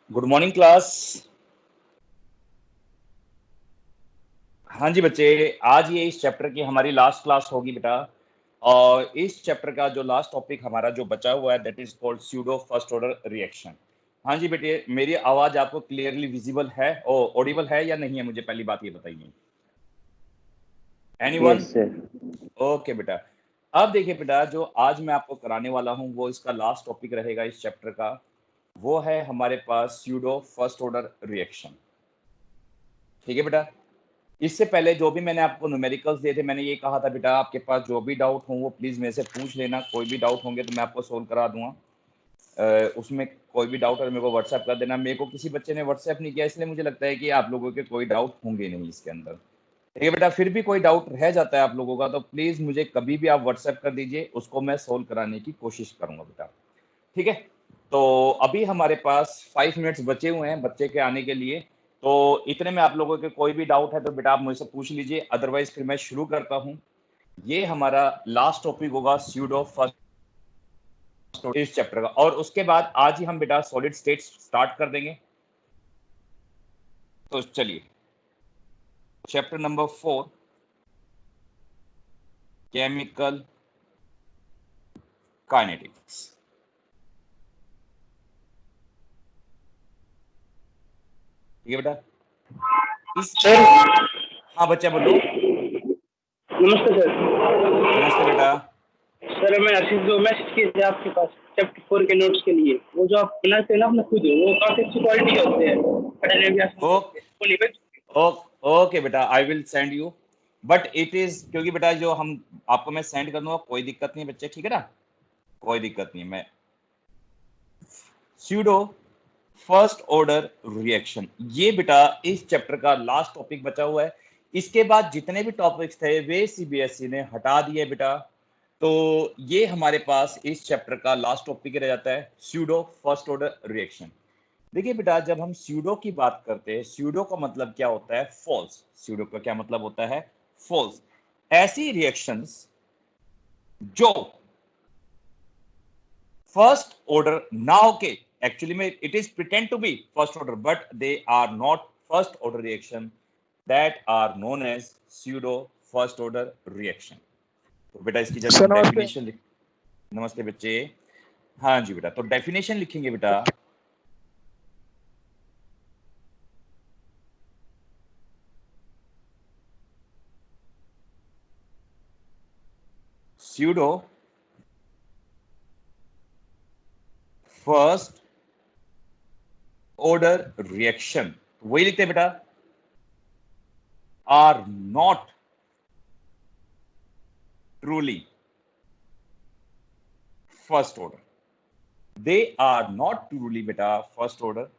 Good morning class. हाँ जी बच्चे, आज ये इस चैप्टर की हमारी लास्ट क्लास होगी बेटा। और इस चैप्टर का जो लास्ट टॉपिक हमारा जो बचा हुआ है that is called pseudo first order reaction. हाँ जी बेटे, मेरी आवाज आपको क्लियरली विजिबल है और ऑडिबल है या नहीं है, मुझे पहली बात ये बताइए। एनीवन? Yes sir. ओके बेटा। अब देखिए बेटा, जो आज मैं आपको कराने वाला हूँ वो इसका लास्ट टॉपिक रहेगा इस चैप्टर का। वो है हमारे पास स्यूडो फर्स्ट ऑर्डर रिएक्शन। ठीक है बेटा। इससे पहले जो भी मैंने आपको न्यूमेरिकल्स दिए थे, मैंने ये कहा था बेटा आपके पास जो भी डाउट हो वो प्लीज मेरे से पूछ लेना। कोई भी डाउट होंगे तो मैं आपको सोल्व करा दूंगा। उसमें कोई भी डाउट है मेरे को व्हाट्सएप कर देना। मेरे को किसी बच्चे ने व्हाट्सएप नहीं किया, इसलिए मुझे लगता है कि आप लोगों के कोई डाउट होंगे नहीं इसके अंदर। ठीक है बेटा, फिर भी कोई डाउट रह जाता है आप लोगों का तो प्लीज मुझे कभी भी आप व्हाट्सएप कर दीजिए, उसको मैं सोल्व कराने की कोशिश करूंगा बेटा। ठीक है। तो अभी हमारे पास 5 मिनट्स बचे हुए हैं बच्चे के आने के लिए। तो इतने में आप लोगों के कोई भी डाउट है तो बेटा आप मुझसे पूछ लीजिए, अदरवाइज फिर मैं शुरू करता हूं। ये हमारा लास्ट टॉपिक होगा स्यूडो फर्स्ट इस चैप्टर का, और उसके बाद आज ही हम बेटा सॉलिड स्टेट स्टार्ट कर देंगे। तो चलिए, चैप्टर नंबर 4, केमिकल काइनेटिक्स। ठीक है बेटा। इस सर हाँ बच्चा बोलो। नमस्ते सर। नमस्ते बेटा। सर मैं आशीष जो मैसेज किए थे आपके पास चैप्टर 4 के नोट्स के लिए, वो जो आप बनाते हैं ना अपने खुद, वो काफी अच्छी क्वालिटी के होते हैं, पढ़ने में भी आसान ओ, होते हैं, वो नहीं भेज सकते? ओके बेटा, I will send you. But it is क्योंकि बेटा जो हम आपको मैं सेंड कर दूंगा, कोई दिक्कत नहीं है बच्चे, ठीक है ना, कोई दिक्कत नहीं है। मैं स्यूडो फर्स्ट ऑर्डर रिएक्शन, ये बेटा इस चैप्टर का लास्ट टॉपिक बचा हुआ है। इसके बाद जितने भी टॉपिक्स थे वे सीबीएसई ने हटा दिए बेटा। तो ये हमारे पास इस चैप्टर का लास्ट टॉपिक रह जाता है, स्यूडो फर्स्ट ऑर्डर रिएक्शन। देखिए बेटा, जब हम स्यूडो की बात करते हैं, स्यूडो का मतलब क्या होता है? फॉल्स। स्यूडो का क्या मतलब होता है? फॉल्स। ऐसी रिएक्शंस जो फर्स्ट ऑर्डर ना होके, एक्चुअली में it is pretend to be first order but they are not first order reaction, that are known as pseudo first order reaction. तो बेटा इसकी जब सर हम नमस्ते। डेफिनेशन लिख, नमस्ते बच्चे। हाँ जी बेटा, तो डेफिनेशन लिखेंगे बेटा। स्यूडो फर्स्ट ऑर्डर रिएक्शन, वही लिखते हैं बेटा, are not truly first order. They are not truly बेटा फर्स्ट ऑर्डर।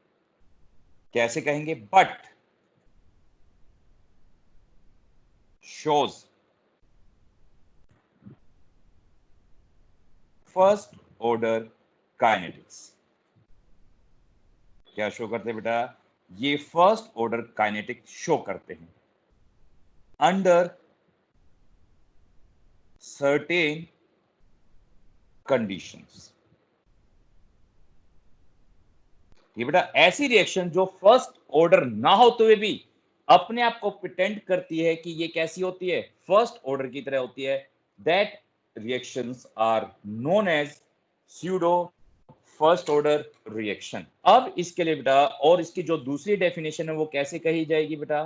कैसे कहेंगे? But shows first order kinetics. क्या शो करते हैं बेटा? ये फर्स्ट ऑर्डर काइनेटिक्स शो करते हैं अंडर सर्टेन कंडीशंस। ये बेटा ऐसी रिएक्शन जो फर्स्ट ऑर्डर ना होते हुए भी अपने आप को प्रिटेंड करती है कि ये कैसी होती है? फर्स्ट ऑर्डर की तरह होती है। That reactions are known as pseudo first order reaction. अब इसके लिए बेटा, और इसकी जो दूसरी डेफिनेशन है वो कैसे कही जाएगी बेटा?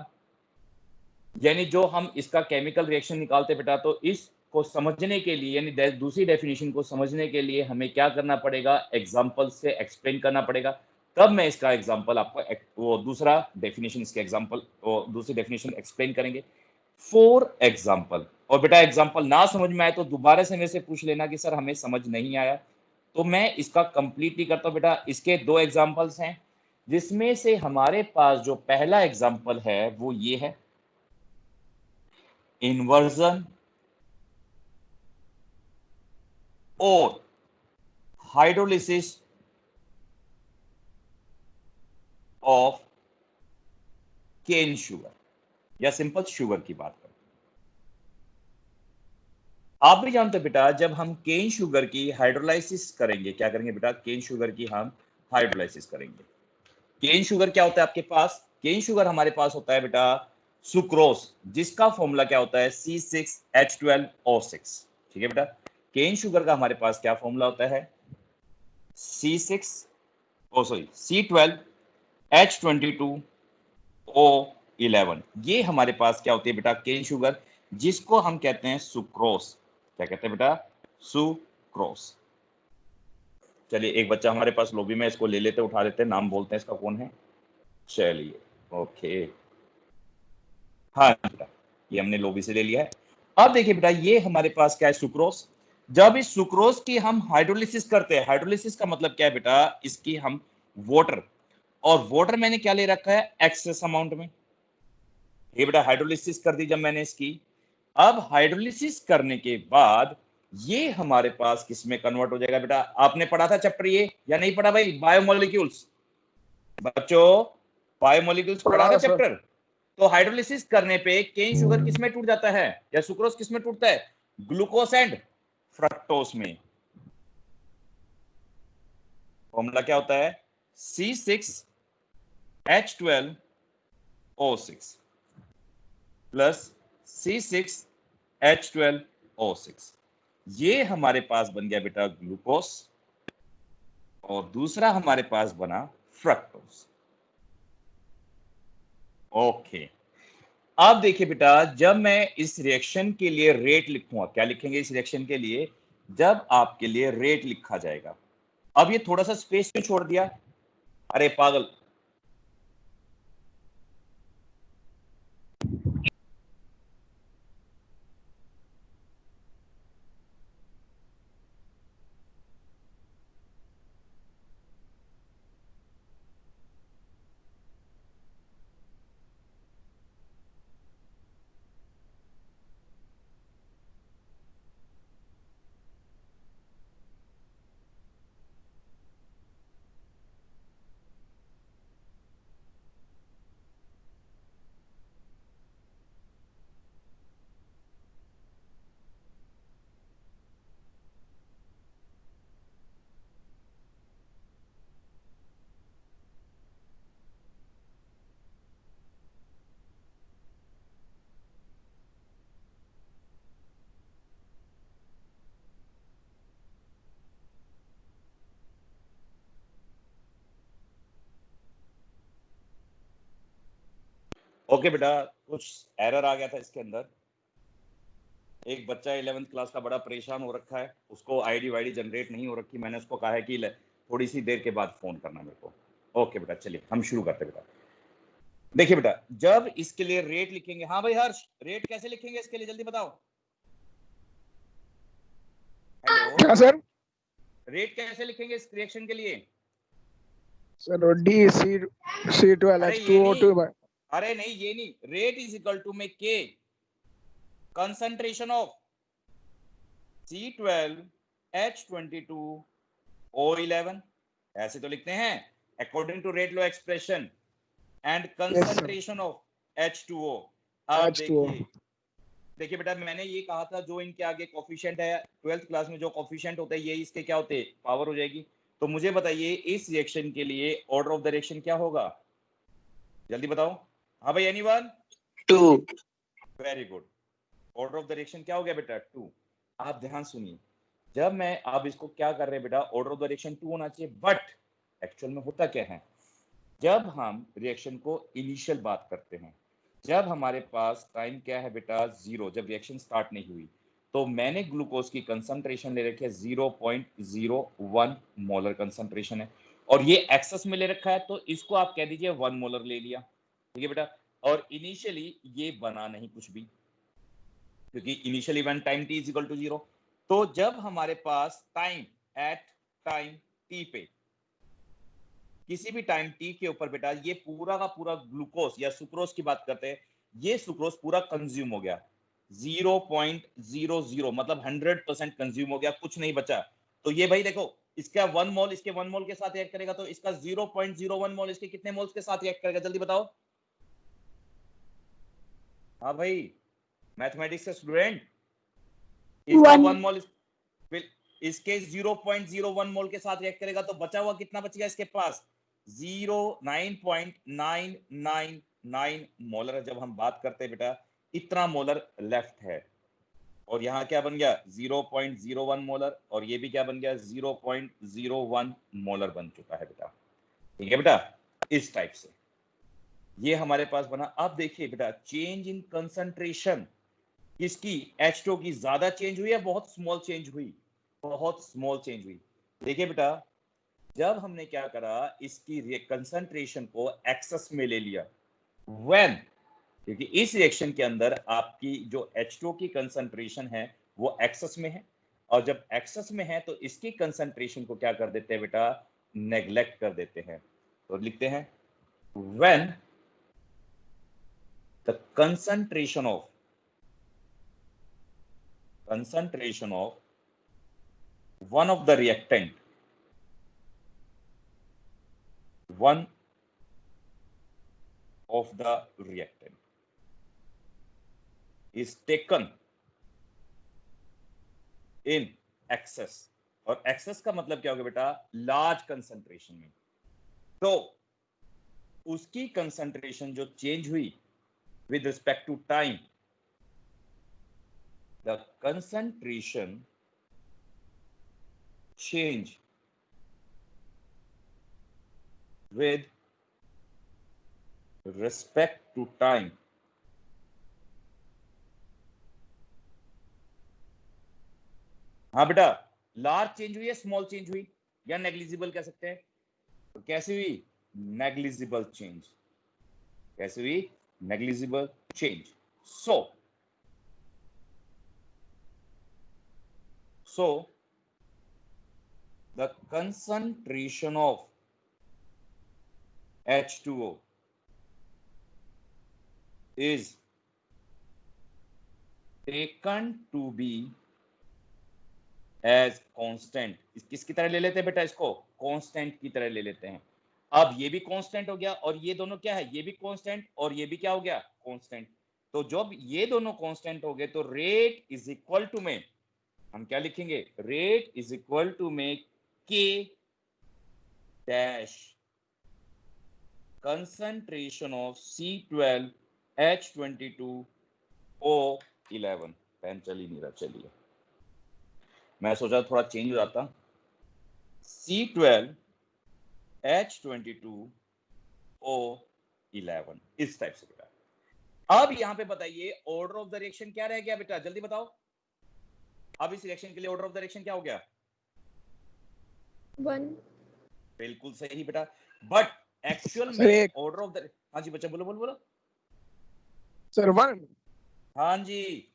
यानी जो हम इसका केमिकल रिएक्शन निकालते बेटा, तो इसको समझने के लिए, यानी दूसरी डेफिनेशन को समझने के लिए हमें क्या करना पड़ेगा? एग्जांपल से एक्सप्लेन करना पड़ेगा। तब मैं इसका एग्जांपल आपको वो दूसरा डेफिनेशन, इसके एग्जांपल वो दूसरी डेफिनेशन एक्सप्लेन करेंगे। फॉर एग्जांपल, और बेटा एग्जांपल ना समझ में आए तो दोबारा से मेरे से पूछ लेना कि सर हमें समझ नहीं आया, तो मैं इसका कंप्लीट नहीं करता बेटा। इसके दो एग्जांपल्स हैं, जिसमें से हमारे पास जो पहला एग्जांपल है वो ये है, इन्वर्जन और हाइड्रोलिसिस ऑफ केन शुगर, या सिंपल शुगर की बात करते हैं। आप भी जानते हो बेटा, जब हम केन शुगर की हाइड्रोलाइसिस करेंगे, क्या करेंगे बेटा? केन शुगर की हम हाइड्रोलाइसिस करेंगे, केन शुगर क्या होता है आपके पास? केन शुगर हमारे पास होता है बेटा सुक्रोज, जिसका फॉर्मूला क्या होता है? C6H12O6। ठीक है बेटा, केन शुगर का हमारे पास क्या फॉर्मूला होता है? C6H22O11। ये हमारे पास क्या होती है बेटा? केन शुगर, जिसको हम कहते हैं सुक्रोज। क्या कहते हैं बेटा? सुक्रोज। चलिए एक बच्चा हमारे पास लॉबी में, इसको ले लेते, उठा लेते, नाम बोलते हैं इसका, कौन है? चलिए ओके, हाँ बेटा ये हमने लॉबी से ले लिया है। अब देखिए बेटा, ये हमारे पास क्या है? सुक्रोज। जब इस सुक्रोज की हम हाइड्रोलिसिस करते हैं, हाइड्रोलिसिस का मतलब क्या है बेटा? इसकी हम वाटर, और वाटर मैंने क्या ले रखा है? एक्सेस अमाउंट में। ये बेटा हाइड्रोलिसिस कर दी जब मैंने इसकी। अब हाइड्रोलिसिस करने के बाद ये हमारे पास किस में कन्वर्ट हो जाएगा बेटा? आपने पढ़ा था चैप्टर ये या नहीं पढ़ा भाई? बायोमोलिक्यूल्स। बच्चों बायोमोलिक्यूल्स पढ़ा था चैप्टर। तो हाइड्रोलिसिस करने पे केन शुगर किस में टूट जाता है, या सुक्रोज किस में टूटता है? ग्लूकोस एंड फ्रक्टोस में। फॉर्मूला क्या होता है? C6H12O6 plus C6H12O6। ये हमारे पास बन गया बेटा ग्लूकोस, और दूसरा हमारे पास बना फ्रक्टोस। ओके, अब देखिए बेटा, जब मैं इस रिएक्शन के लिए रेट लिखूंगा, क्या लिखेंगे इस रिएक्शन के लिए? जब आपके लिए रेट लिखा जाएगा। अब ये थोड़ा सा स्पेस क्यों छोड़ दिया? अरे पागल, ओके बेटा, कुछ एरर आ गया था इसके अंदर। एक बच्चा 11th क्लास का बड़ा परेशान हो रखा है, उसको आईडी वाईडी जनरेट नहीं हो रखी। मैंने उसको कहा है कि थोड़ी सी देर के बाद फोन करना मेरे को। ओके बेटा, चलिए हम शुरू करते बेटा। देखिए बेटा, जब इसके लिए रेट लिखेंगे, हाँ भाई हर्ष, रेट कैसे लिखेंगे इसके लिए जल्दी बताओ। हेलो, क्या सर? रेट कैसे लिखेंगे इस रिएक्शन के लिए? Sir C12H2O2। अरे नहीं ये नहीं, रेट इज इक्वल टू में के कंसंट्रेशन ऑफ C12H22O11, ऐसे तो लिखते हैं according to rate law expression, and concentration of H2O। अब देखिए बेटा, मैंने ये कहा था जो इनके आगे कोफिशिएंट है 12th क्लास में, जो कोफिशिएंट होता है ये इसके क्या होते हैं? पावर हो जाएगी। तो मुझे बताइए इस रिएक्शन के लिए ऑर्डर ऑफ द रिएक्शन क्या होगा? जल्दी बताओ। हाँ भाई, anyone? 2। Very good. Order of the reaction क्या हो गया बेटा? 2। आप ध्यान सुनिए, जब मैं आप इसको क्या कर रहे हैं बेटा? ऑर्डर ऑफ द रिएक्शन 2 होना चाहिए, बट एक्चुअल में होता क्या है? जब हम रिएक्शन को इनिशियल बात करते हैं, जब हमारे पास टाइम क्या है बेटा? 0, जब रिएक्शन स्टार्ट नहीं हुई, तो मैंने ग्लूकोज की कंसंट्रेशन ले रखी है 0.01 मोलर कंसंट्रेशन है, और ये एक्सेस में ले रखा है, तो इसको आप कह दीजिए 1 मोलर ले लिया। ठीक है बेटा, और इनिशियली ये बना नहीं कुछ भी, क्योंकि initially when time t is equal to 0। तो जब हमारे पास टाइम एट टाइम t पे, किसी भी टाइम t के ऊपर बेटा, ये पूरा का पूरा ग्लूकोज या सुक्रोज की बात करते हैं, ये सुक्रोज पूरा कंज्यूम हो गया 0.00, मतलब 100% कंज्यूम हो गया, कुछ नहीं बचा। तो ये भाई देखो, इसका 1 मोल इसके 1 मोल के साथ रिएक्ट करेगा, तो इसका 0.01 मोल इसके कितने मोल्स के साथ रिएक्ट करेगा? जल्दी बताओ। हाँ भाई, मैथमेटिक्स का स्टूडेंट, इसका 1 मोल इसके 0.01 मोल के साथ रिएक्ट करेगा, तो बचा हुआ कितना बच गया इसके पास? 9.999 मोलर जब हम बात करते हैं बेटा, इतना मोलर लेफ्ट है, और यहाँ क्या बन गया 0.01 मोलर, और ये भी क्या बन गया 0.01 मोलर बन चुका है बेटा। ठीक है बेटा, इस टाइप से ये हमारे पास बना। अब देखिए बेटा, चेंज इन कंसंट्रेशन किसकी, H2O की ज्यादा चेंज हुई या बहुत स्मॉल चेंज हुई? बहुत स्मॉल चेंज हुई। देखिए बेटा, जब हमने क्या करा, इसकी कंसंट्रेशन को एक्सेस में ले लिया, व्हेन, क्योंकि इस रिएक्शन के अंदर आपकी जो H2O की कंसंट्रेशन है वो एक्सेस में है, और जब एक्सेस में है तो इसकी कंसंट्रेशन को क्या कर देते हैं बेटा, नेग्लेक्ट कर देते हैं। तो लिखते हैं when the concentration of one of the reactant is taken in excess, और excess का मतलब क्या होगा बेटा, लार्ज कंसंट्रेशन में, तो उसकी कंसंट्रेशन जो चेंज हुई with respect to time, the concentration change with respect to time हाँ बेटा, लार्ज चेंज हुई या स्मॉल चेंज हुई या नेग्लिजिबल कह सकते हैं, तो कैसे हुई, नेग्लिजिबल चेंज, कैसे हुई, negligible change. So the concentration of H2O is taken to be as constant। किसकी तरह ले लेते हैं बेटा, इसको कांस्टेंट की तरह ले लेते हैं। अब ये भी कांस्टेंट हो गया, और ये दोनों क्या है, ये भी कांस्टेंट और ये भी क्या हो गया, कांस्टेंट। तो जब ये दोनों कांस्टेंट हो गए तो रेट इज इक्वल टू में हम क्या लिखेंगे, रेट इज इक्वल टू में के dash concentration of C12H22O11। Pen चल ही नहीं रहा, चलिए मैं सोचा थोड़ा चेंज हो जाता, C12H22O11, इस टाइप से बेटा। अब यहां पे बताइए ऑर्डर ऑफ द रिएक्शन क्या रह गया बेटा, जल्दी बताओ। अब इस रिएक्शन के लिए ऑर्डर ऑफ द रिएक्शन क्या हो गया, 1। बिल्कुल सही बेटा, बट एक्चुअल सर में एक ऑर्डर ऑफ द, हाँ जी बच्चा बोलो बोलो बोलो। सर 1 हाँ जी,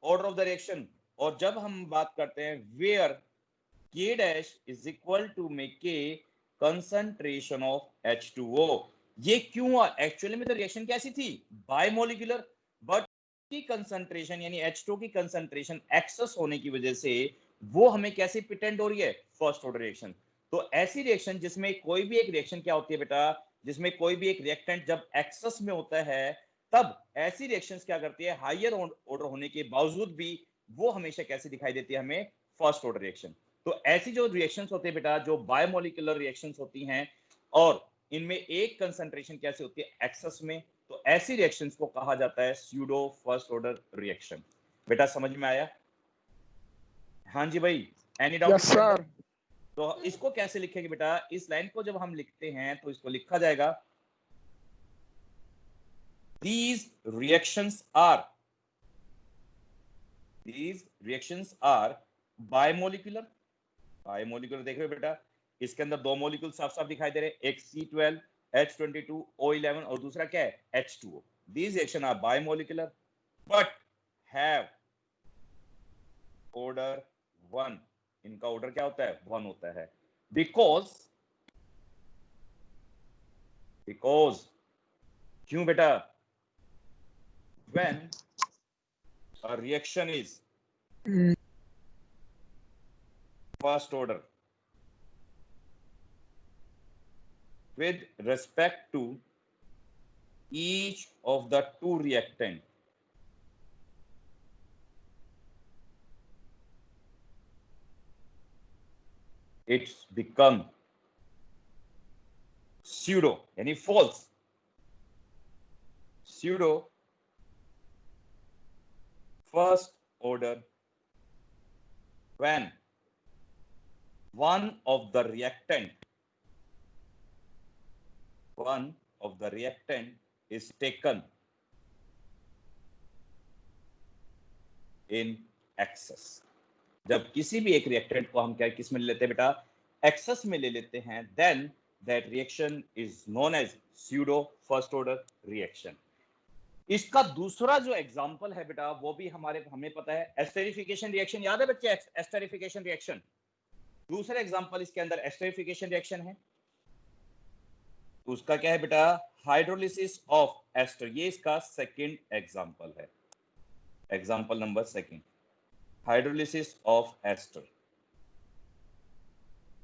ऑर्डर ऑफ द रिएक्शन। और जब हम बात करते हैं where K dash is equal to में K कंसंट्रेशन ऑफ H2O, ये क्यों हुआ, एक्चुअली में तो रिएक्शन कैसी थी, बायमोलिकुलर, बट की कंसंट्रेशन यानी H2O की कंसंट्रेशन एक्सेस होने की वजह से वो हमें कैसे प्रिटेंड हो रही है, फर्स्ट ऑर्डर रिएक्शन। तो ऐसी रिएक्शन जिसमें कोई भी एक रिएक्शन क्या होती है बेटा, जिसमें कोई भी एक रिएक्टेंट जब एक्सेस में होता है, तब ऐसी रिएक्शंस क्या करती है, हायर ऑर्डर होने के बावजूद भी वो हमेशा कैसे दिखाई देती है हमें, फर्स्ट ऑर्डर रिएक्शन। तो ऐसी जो रिएक्शंस होते हैं बेटा, जो बायोमोलिकुलर रिएक्शंस होती हैं, और इनमें एक कंसंट्रेशन कैसे होती है, एक्सेस में, तो ऐसी रिएक्शंस को कहा जाता है स्यूडो फर्स्ट ऑर्डर रिएक्शन। बेटा समझ में आया? हाँ जी भाई, एनी डाउट यस इसके अंदर? सर तो इसको कैसे लिखेंगे बेटा, इस लाइन को जब हम लिखते हैं तो इसको लिखा जाएगा, these reactions are biomolecular. Biomolecular देख रहे हो बेटा, इसके अंदर दो मॉलिक्यूल साफ साफ दिखाई दे रहे हैं, एक C12H22O11 और दूसरा क्या है, H2O। These reactions are bimolecular but have order 1। इनका ऑर्डर क्या होता है, 1 होता है, because क्यों बेटा, when a reaction is first order with respect to each of the two reactant, it's become pseudo यानी false, pseudo first order when one of the reactant is taken in excess। जब किसी भी एक reactant को हम क्या किस में ले लेते हैं बेटा, एक्सेस में ले लेते हैं, then that reaction is known as pseudo first order reaction. इसका दूसरा जो एग्जांपल है बेटा वो भी हमें पता है, एस्टेरिफिकेशन रिएक्शन। याद है बच्चे एस्टेरिफिकेशन रिएक्शन? दूसरा एग्जांपल इसके अंदर एस्टेरिफिकेशन रिएक्शन है, उसका क्या है बेटा, हाइड्रोलिसिस ऑफ एस्टर। ये इसका सेकंड एग्जांपल है, example number second, hydrolysis of ester.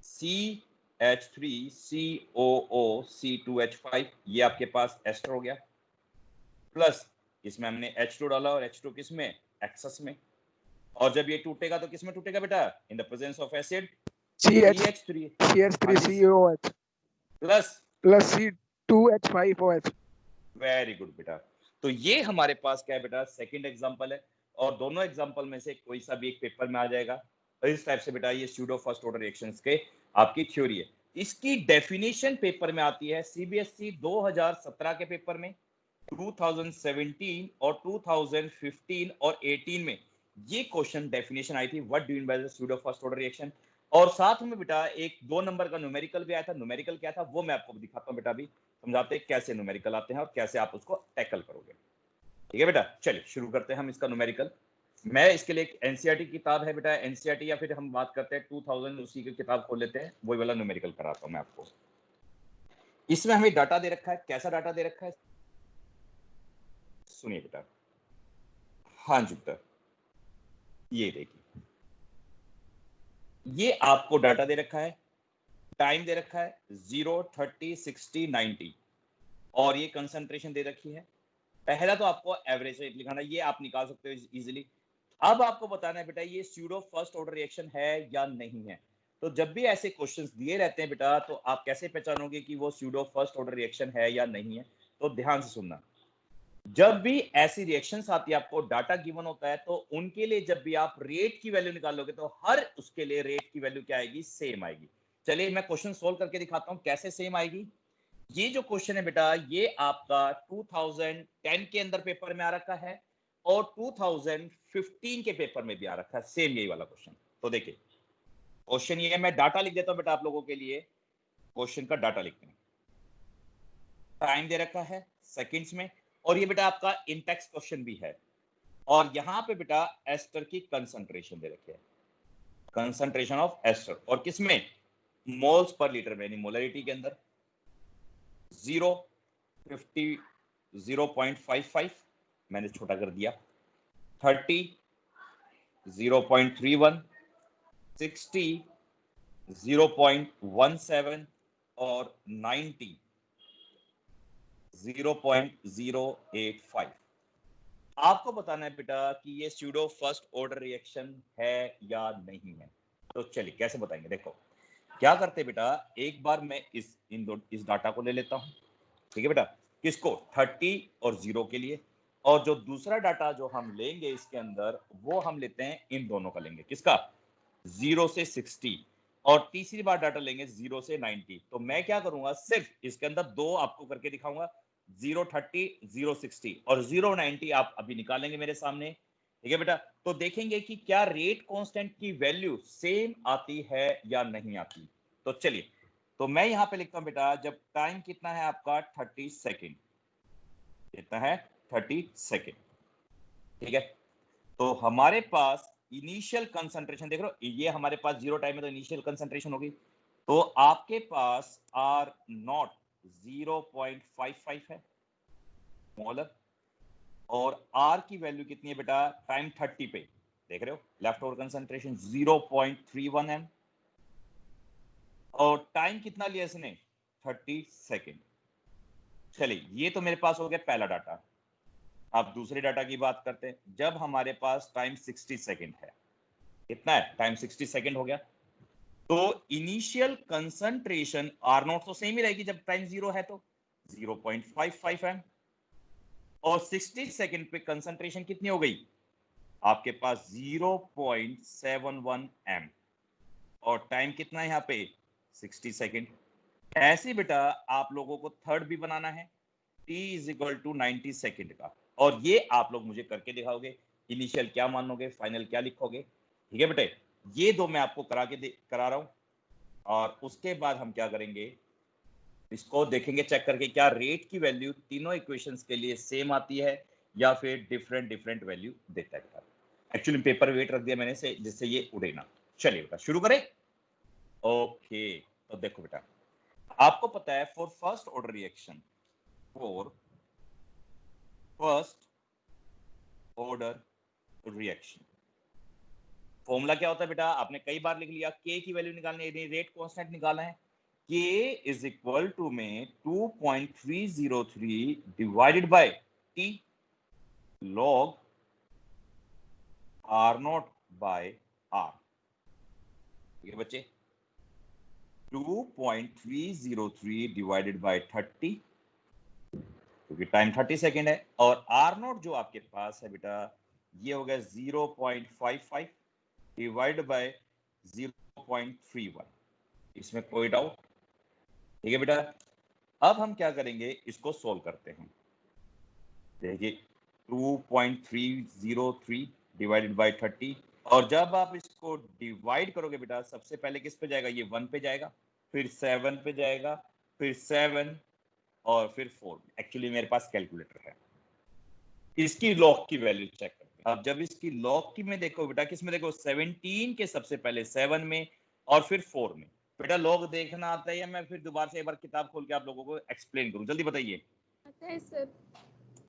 CH3COO C2H5, ये आपके पास एस्टर हो गया, प्लस इसमें हमने H2 डाला और H2 किस में, एक्सेस में। और जब ये टूटेगा तो किस में टूटेगा बेटा, in the presence of acid CH3COH plus C2H5OH। Very good बेटा। तो ये हमारे पास क्या है बेटा, सेकंड एग्जांपल है, और दोनों एग्जांपल में से कोई सा भी एक पेपर में आ जाएगा। और इस टाइप से बेटा ये स्यूडो फर्स्ट ऑर्डर रिएक्शंस के आपकी थ्योरी है। इसकी डेफिनेशन पेपर में आती है सीबीएसई 2017 के पेपर में, 2017 और 2015 और 18 में ये क्वेश्चन डेफिनेशन आई थी, what do you mean by the pseudo first order reaction. और साथ में बेटा एक 2 नंबर का न्यूमेरिकल भी आया था। न्यूमेरिकल क्या था वो मैं आपको दिखाता हूं बेटा, अभी समझाते हैं कैसे न्यूमेरिकल आते हैं और कैसे आप उसको टैकल करोगे। ठीक है बेटा, चलिए शुरू करते हैं हम इसका न्यूमेरिकल। मैं इसके लिए एक एनसीईआरटी किताब है बेटा, एनसीईआरटी या फिर हम बात करते हैं 2000 उसी की किताब खोल लेते हैं, वही वाला न्यूमेरिकल कराता हूं मैं आपको। इसमें हमें डाटा दे रखा है, कैसा डाटा दे रखा है सुनिए बेटा। हाँ जी बेटा, ये देखिए, ये आपको डाटा दे रखा है, टाइम दे रखा है 0, 30, 60, 90 और ये कंसंट्रेशन दे रखी है। पहला तो आपको एवरेज रेट लिखाना, ये आप निकाल सकते हो इजीली। अब आपको बताना है बेटा ये स्यूडो फर्स्ट ऑर्डर रिएक्शन है या नहीं है। तो जब भी ऐसे क्वेश्चंस दिए रहते हैं बेटा तो आप कैसे पहचानोगे कि वो स्यूडो फर्स्ट ऑर्डर रिएक्शन है या नहीं है, तो ध्यान से सुनना। जब भी ऐसी रिएक्शंस आती है, आपको डाटा गिवन होता है, तो उनके लिए जब भी आप रेट की वैल्यू निकालोगे तो हर उसके लिए रेट की वैल्यू क्या आएगी, सेम आएगी। चलिए मैं क्वेश्चन सोल्व करके दिखाता हूं कैसे सेम आएगी। ये जो क्वेश्चन है बेटा ये आपका 2010 के अंदर पेपर में आ रखा है और 2015 के पेपर में भी आ रखा है, सेम यही वाला क्वेश्चन। तो देखिए क्वेश्चन ये है, मैं डाटा लिख देता हूं बेटा आप लोगों के लिए, क्वेश्चन का डाटा लिखते हैं। टाइम दे रखा है सेकंड्स में, और ये बेटा आपका इंटेक्स क्वेश्चन भी है। और यहां पे बेटा एस्टर की कंसंट्रेशन दे रखी है, कंसंट्रेशन ऑफ एस्टर, और किसमें, मोल्स पर लीटर में, यानी मोलरिटी के अंदर। 0, 50, 0.55 मैंने छोटा कर दिया, 30, 0.31, 60, 0.17 और 90, 0.085। आपको बताना है बेटा कि ये स्यूडो फर्स्ट ऑर्डर रिएक्शन है या नहीं है। तो चलिए कैसे बताएंगे, देखो क्या करते हैं बेटा, एक बार मैं इस डाटा को ले लेता हूं, ठीक है बेटा, किसको, 30 और 0 के लिए। और जो दूसरा डाटा जो हम लेंगे इसके अंदर वो हम लेते हैं, इन दोनों का लेंगे, किसका, 0 से 60, और तीसरी बार डाटा लेंगे 0 से 90। तो मैं क्या करूंगा, सिर्फ इसके अंदर दो आपको करके दिखाऊंगा, 030, 060 और 090 आप अभी निकालेंगे मेरे सामने। ठीक है बेटा, तो देखेंगे कि क्या रेट कांस्टेंट की वैल्यू सेम आती है या नहीं आती। तो चलिए, तो मैं यहां पे लिखता हूं बेटा, जब टाइम कितना है आपका 30 सेकेंड, कितना है 30 सेकेंड, ठीक है। तो हमारे पास इनिशियल कंसंट्रेशन देख रहे हो, ये हमारे पास 0 टाइम में तो इनिशियल कंसंट्रेशन होगी, तो आपके पास आर नॉट 0.55 है मोलर, और आर की वैल्यू कितनी है बेटा, टाइम 30 पे देख रहे हो, लेफ्ट ओवर कंसंट्रेशन 0.31 एम, और टाइम कितना लिया इसने, 30 सेकेंड। चलिए ये तो मेरे पास हो गया पहला डाटा। अब दूसरे डाटा की बात करते हैं, जब हमारे पास टाइम 60 सेकेंड है, कितना है टाइम, 60 सेकेंड हो गया। तो इनिशियल कंसंट्रेशन आर नॉट तो सेम ही रहेगी जब टाइम 0 है, तो 0.55 एम, और 60 सेकंड पे कंसंट्रेशन कितनी हो गई आपके पास 0.71 एम, और टाइम कितना है यहाँ पे 60 सेकंड। ऐसे बेटा आप लोगों को थर्ड भी बनाना है, t is equal to 90 second का, और ये आप लोग मुझे करके दिखाओगे, इनिशियल क्या मानोगे, फाइनल क्या लिखोगे, ठीक है बेटे। ये दो मैं आपको करा रहा हूं, और उसके बाद हम क्या करेंगे, इसको देखेंगे चेक करके क्या रेट की वैल्यू तीनों इक्वेशंस के लिए सेम आती है या फिर डिफरेंट डिफरेंट वैल्यू देता है। एक्चुअली पेपर वेट रख दिया मैंने से जिससे ये उड़े ना। चलिए बेटा शुरू करें। ओके, तो देखो बेटा, आपको पता है for first order reaction, for first order reaction formula क्या होता है बेटा, आपने कई बार लिख लिया, के की वैल्यू निकालनी है, रेट कांस्टेंट निकालना है, के इज इक्वल टू में 2.303 divided by T log R naught by R. ठीक है बच्चे, 2.303 डिवाइडेड बाय 30, क्योंकि टाइम 30 सेकेंड है, और आर नॉट जो आपके पास है बेटा ये हो गया 0.55 डिवाइड बाय 0.31। इसमें कोई डाउट? ठीक है बेटा, अब हम क्या करेंगे, इसको सोल्व करते हैं। देखिए 2.303 डिवाइडेड बाय 30, और जब आप इसको डिवाइड करोगे बेटा सबसे पहले किस पे जाएगा, ये 1 पे जाएगा, फिर 7 पे जाएगा, फिर 7 और फिर 4। एक्चुअली मेरे पास कैलकुलेटर है, इसकी लॉग की वैल्यू चेक करते हैं। अब जब इसकी लॉग की में देखो बेटा, किस में देखो, 17 के सबसे पहले 7 में और फिर 4 में। बेटा लॉग देखना आता है या मैं फिर दोबारा से एक बार किताब खोल के आप लोगों को एक्सप्लेन करूं, जल्दी बताइए। आता है सर।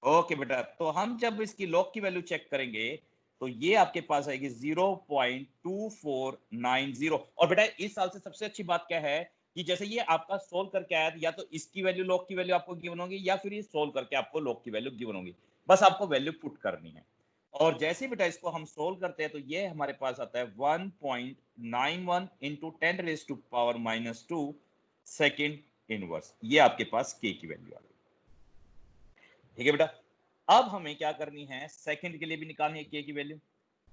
ओके बेटा, तो हम जब इसकी लॉग की वैल्यू चेक करेंगे तो ये आपके पास आएगी 0.2490। और बेटा इस साल से सबसे अच्छी बात क्या है कि जैसे ये आपका सोल्व करके आया, या तो इसकी वैल्यू लॉग की वैल्यू आपको गिवन होगी, या फिर ये सोल्व करके आपको लॉग की वैल्यू गिवन होगी, बस आपको वैल्यू पुट करनी है। और जैसे बेटा इसको हम सोल्व करते हैं तो ये हमारे पास आता है 1.91 इंटू 10⁻⁻² सेकेंड इनवर्स। ये आपके पास के की वैल्यू आ गई। ठीक है बेटा, अब हमें क्या करनी है, सेकंड के लिए भी निकालनी है के की वैल्यू।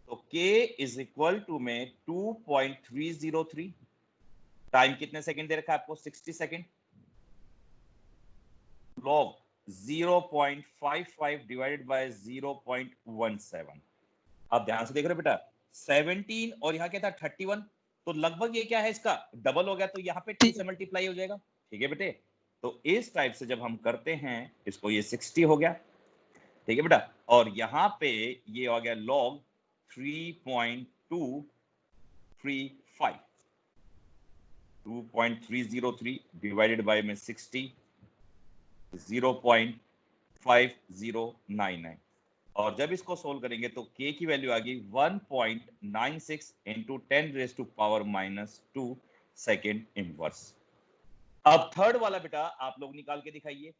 तो के इज इक्वल टू में 2.303, टाइम कितने सेकंड दे रखा है आपको 60 सेकंड, लॉग 0.55 डिवाइडेड बाय 0.17। आप ध्यान से देख रहे हो बेटा, 17 और यहाँ क्या था 31, तो लगभग ये क्या है इसका डबल हो गया, तो यहाँ पे 2 से मल्टीप्लाई हो जाएगा। ठीक है बेटे, तो इस टाइप से जब हम करते हैं इसको, ये 60 हो गया। ठीक है बेटा, और यहाँ पे ये आ गया लॉग 3.235, 2.303 डिवाइडेड बाय में 60, 0.5099, और जब इसको सोल्व करेंगे तो k की वैल्यू आ गई 1.96 इंटू 10⁻⁻² सेकेंड इनवर्स। अब थर्ड वाला बेटा आप लोग निकाल के दिखाइए,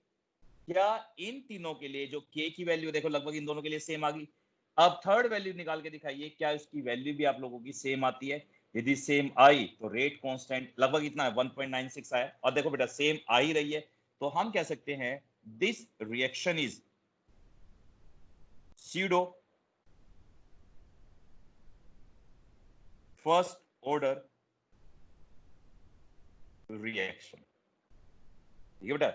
क्या इन तीनों के लिए जो k की वैल्यू देखो लगभग इन दोनों के लिए सेम आ गई। अब थर्ड वैल्यू निकाल के दिखाइए, क्या इसकी वैल्यू भी आप लोगों की सेम आती है। यदि सेम आई तो रेट कांस्टेंट लगभग इतना है 1.96 आया, और देखो बेटा सेम आ ही रही है, तो हम कह सकते हैं this reaction is pseudo first order reaction. ठीक है बेटा,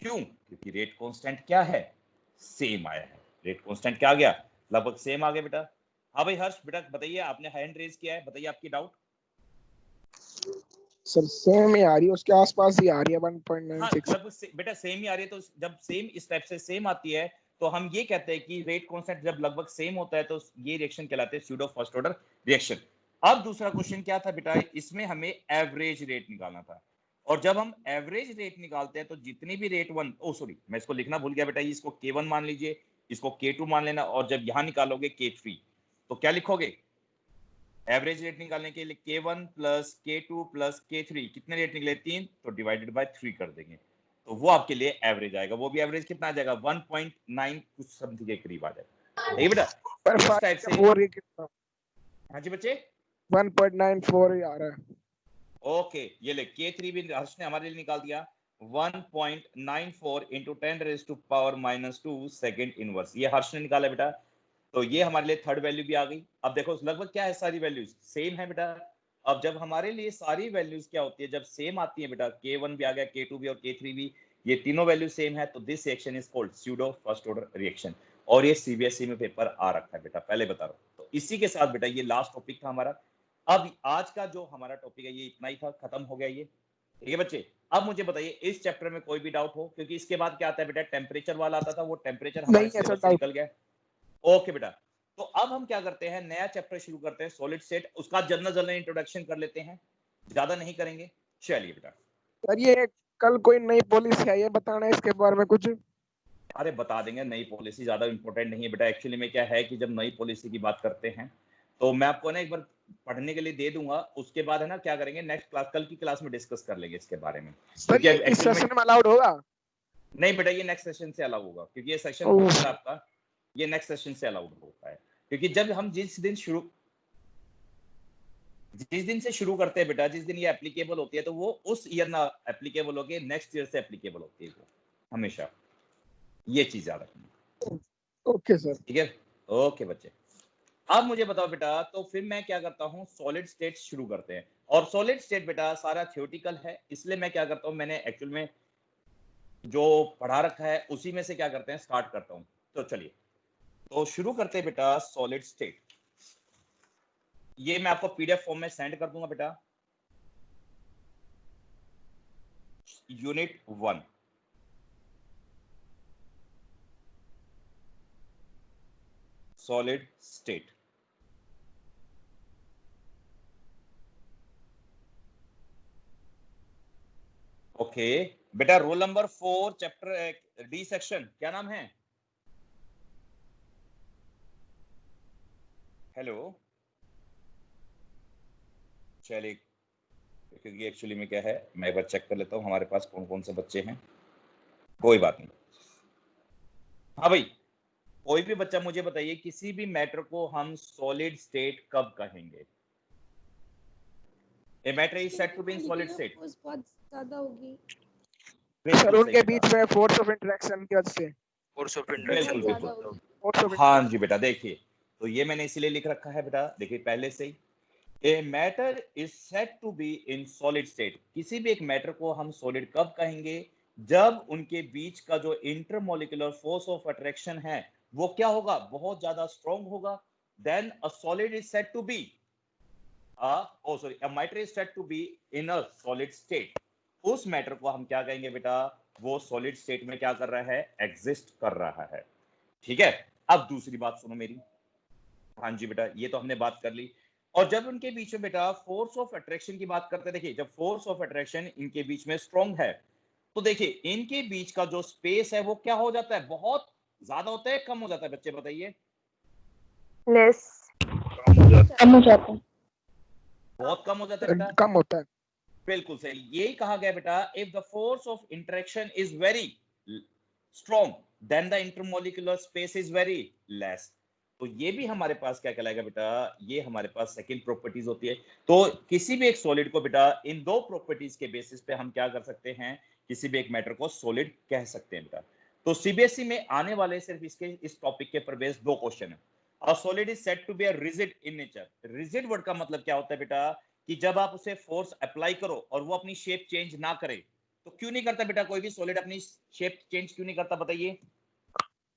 क्यों? क्योंकि रेट कांस्टेंट क्या है, सेम आया है। रेट कांस्टेंट क्या आ गया, लगभग सेम आ गया बेटा। हाँ भाई हर्ष बेटा बताइए, आपने हैंड रेज किया है, बताइए आपकी डाउट। सर सेम ही आ रही है, उसके आसपास ही आ रही है 1.96। हाँ लगभग बेटा सेम ही आ रही है, तो जब सेम इस टाइप से सेम आती है तो हम ये कहते हैं कि रेट कांस्टेंट जब लगभग सेम होता है तो ये रिएक्शन कहलाते हैं स्यूडो फर्स्ट ऑर्डर रिएक्शन। अब दूसरा क्वेश्चन क्या था बेटा, इसमें हमें एवरेज रेट निकालना था, और जब हम एवरेज रेट निकालते हैं तो जितनी भी रेट वन, ओ सॉरी मैं इसको लिखना भूल गया बेटा, इसको K1 मान लीजिए, इसको K2 मान लेना, और जब यहां निकालोगे K3 तो क्या लिखोगे, एवरेज रेट निकालने के लिए K1 plus K2 plus K3 कितने रेट निकले 3, तो डिवाइडेड बाय 3 कर देंगे, तो वो आपके लिए एवरेज आएगा। वो भी एवरेज कितना आ जाएगा 1.9 कुछ समथिंग के करीब आ जाएगा। ठीक है बेटा, पर इस टाइप से। 4 ही कितना, हाँ जी बच्चे, 1.94 ही आ रहा है। ओके ये ले K3 भी हर्ष ने हमारे लिए निकाल दिया 1.94 इंटू 10⁻⁻² सेकेंड इनवर्स, ये हर्ष ने निकाला बेटा। तो ये हमारे लिए थर्ड वैल्यू भी आ गई। अब देखो लगभग क्या है, सारी वैल्यूज सेम है बेटा। अब जब हमारे लिए सारी वैल्यूज क्या होती है, जब सेम आती है बेटा, K1 भी आ गया, K2 भी और K3 भी, ये तीनों वैल्यू सेम है, तो this reaction is called pseudo first order reaction. और ये सीबीएसई में पेपर आ रखा है बेटा, पहले बता रहा हूं। तो इसी के साथ बेटा ये लास्ट टॉपिक था हमारा। अब आज का जो हमारा टॉपिक है ये इतना ही था, खत्म हो गया ये। ठीक है बच्चे, अब मुझे बताइए इस चैप्टर में कोई भी डाउट हो, क्योंकि इसके बाद क्या आता है बेटा, टेम्परेचर वाला आता था, वो टेम्परेचर हमारे नहीं है सर सिलेबस से डाउट। निकल गया। ओके बेटा, तो अब हम क्या करते हैं, नया चैप्टर शुरू करते हैं, सॉलिड स्टेट। उसका जनरल इंट्रोडक्शन कर लेते हैं, ज्यादा नहीं करेंगे। चलिए बेटा। सर ये कल कोई नई पॉलिसी आई है, बताना है इसके बारे में कुछ। अरे बता देंगे, नई पॉलिसी ज्यादा इंपॉर्टेंट नहीं है बेटा। एक्चुअली में क्या है कि जब नई पॉलिसी की बात करते हैं तो मैं आपको ना एक बार पढ़ने के लिए दे दूंगा, उसके बाद है ना क्या करेंगे, नेक्स्ट क्लास, कल की क्लास में डिस्कस कर लेंगे इसके बारे में। सर क्योंकि ये इस एक्चुअली में सेशन में अलाउड होगा? नहीं बेटा, ये नेक्स्ट सेशन से अलाउ होगा, क्योंकि ये सेशन हो ओह, चुका है आपका, ये नेक्स्ट सेशन से अलाउड होता है। क्योंकि जब हम जिस दिन से शुरू करते हैं बेटा, जिस दिन ये एप्लीकेबल होती है, तो वो उस ईयर ना एप्लीकेबल होगी, नेक्स्ट ईयर से एप्लीकेबल होती है वो, हमेशा ये चीज याद रखना। Okay sir. ठीक है, ओके बच्चे। अब मुझे बताओ बेटा, तो फिर मैं क्या करता हूँ, सॉलिड स्टेट शुरू करते हैं। और सॉलिड स्टेट बेटा सारा थ्योरेटिकल है, इसलिए मैं क्या करता हूँ, मैंने एक्चुअल में जो पढ़ा रखा है उसी में से क्या करते हैं, स्टार्ट करता हूँ। तो चलिए, तो शुरू करते हैं बेटा सॉलिड स्टेट। ये मैं आपको पीडीएफ फॉर्म में सेंड कर दूंगा बेटा। Unit 1, solid state. ओके बेटा, roll number 4, chapter D section, क्या नाम है? हेलो, चलिए, क्योंकि एक्चुअली में क्या है, मैं एक बार चेक कर लेता हूँ हमारे पास कौन कौन से बच्चे हैं। कोई बात नहीं। हाँ भाई, कोई भी बच्चा मुझे बताइए, किसी भी मैटर को हम सॉलिड स्टेट कब कहेंगे? A matter is said to be in solid state. बहुत ज्यादा होगी। सर बिल्कुल उनके सही बीच बेटा, में फोर्स ऑफ इंटरेक्शन की वजह से। फोर्स ऑफ बिल्कुल इंटरेक्शन बहुत बिल्कुल। ज्यादा होगी। फोर्स ऑफ हाँ जी बेटा, देखिए, तो ये मैंने इसीलिए लिख रखा है बेटा, देखिए पहले से ही। A matter is said to be in solid state, किसी भी एक मैटर को हम सॉलिड कब कहेंगे? जब उनके बीच का जो इंटरमोलिकुलर फोर्स ऑफ अट्रैक्शन है वो क्या होगा, बहुत ज्यादा स्ट्रॉन्ग होगा। Then a solid is said to be a matter is said to be in a solid state। उस मैटर को हम क्या कहेंगे बेटा, वो सॉलिड स्टेट में क्या कर रहा है, एग्जिस्ट कर रहा है। ठीक है, अब दूसरी बात सुनो मेरी। हाँ जी बेटा, ये तो हमने बात कर ली। और जब उनके बीच में बेटा फोर्स ऑफ अट्रैक्शन की बात करते हैं, देखिए जब फोर्स ऑफ अट्रैक्शन इनके बीच में स्ट्रॉन्ग है, तो देखिए इनके बीच का जो स्पेस है वो क्या हो जाता है, बहुत ज्यादा होता है, कम हो जाता है? बच्चे बताइए। लेस कम हो जाता है। बहुत कम हो जाता है बेटा। कम होता है। बिल्कुल सही, यही कहा गया बेटा, if the force of interaction is very strong then the intermolecular space is very less. तो ये भी हमारे पास क्या कहलाएगा बेटा, ये हमारे पास सेकंड प्रॉपर्टीज होती है। तो किसी भी एक सॉलिड को बेटा इन दो प्रॉपर्टीज के बेसिस पे हम क्या कर सकते हैं, किसी भी एक मैटर को सॉलिड कह सकते हैं बेटा। तो सीबीएसई में आने वाले सिर्फ इसके इस टॉपिक के पर बेस्ड दो क्वेश्चन है। A solid is said to be a rigid in nature. Rigid word का मतलब क्या होता है बेटा, कि जब आप उसे फोर्स अप्लाई करो और वो अपनी शेप चेंज ना करे। तो क्यों नहीं करता बेटा, कोई भी सॉलिड अपनी शेप चेंज क्यों नहीं करता, बताइए।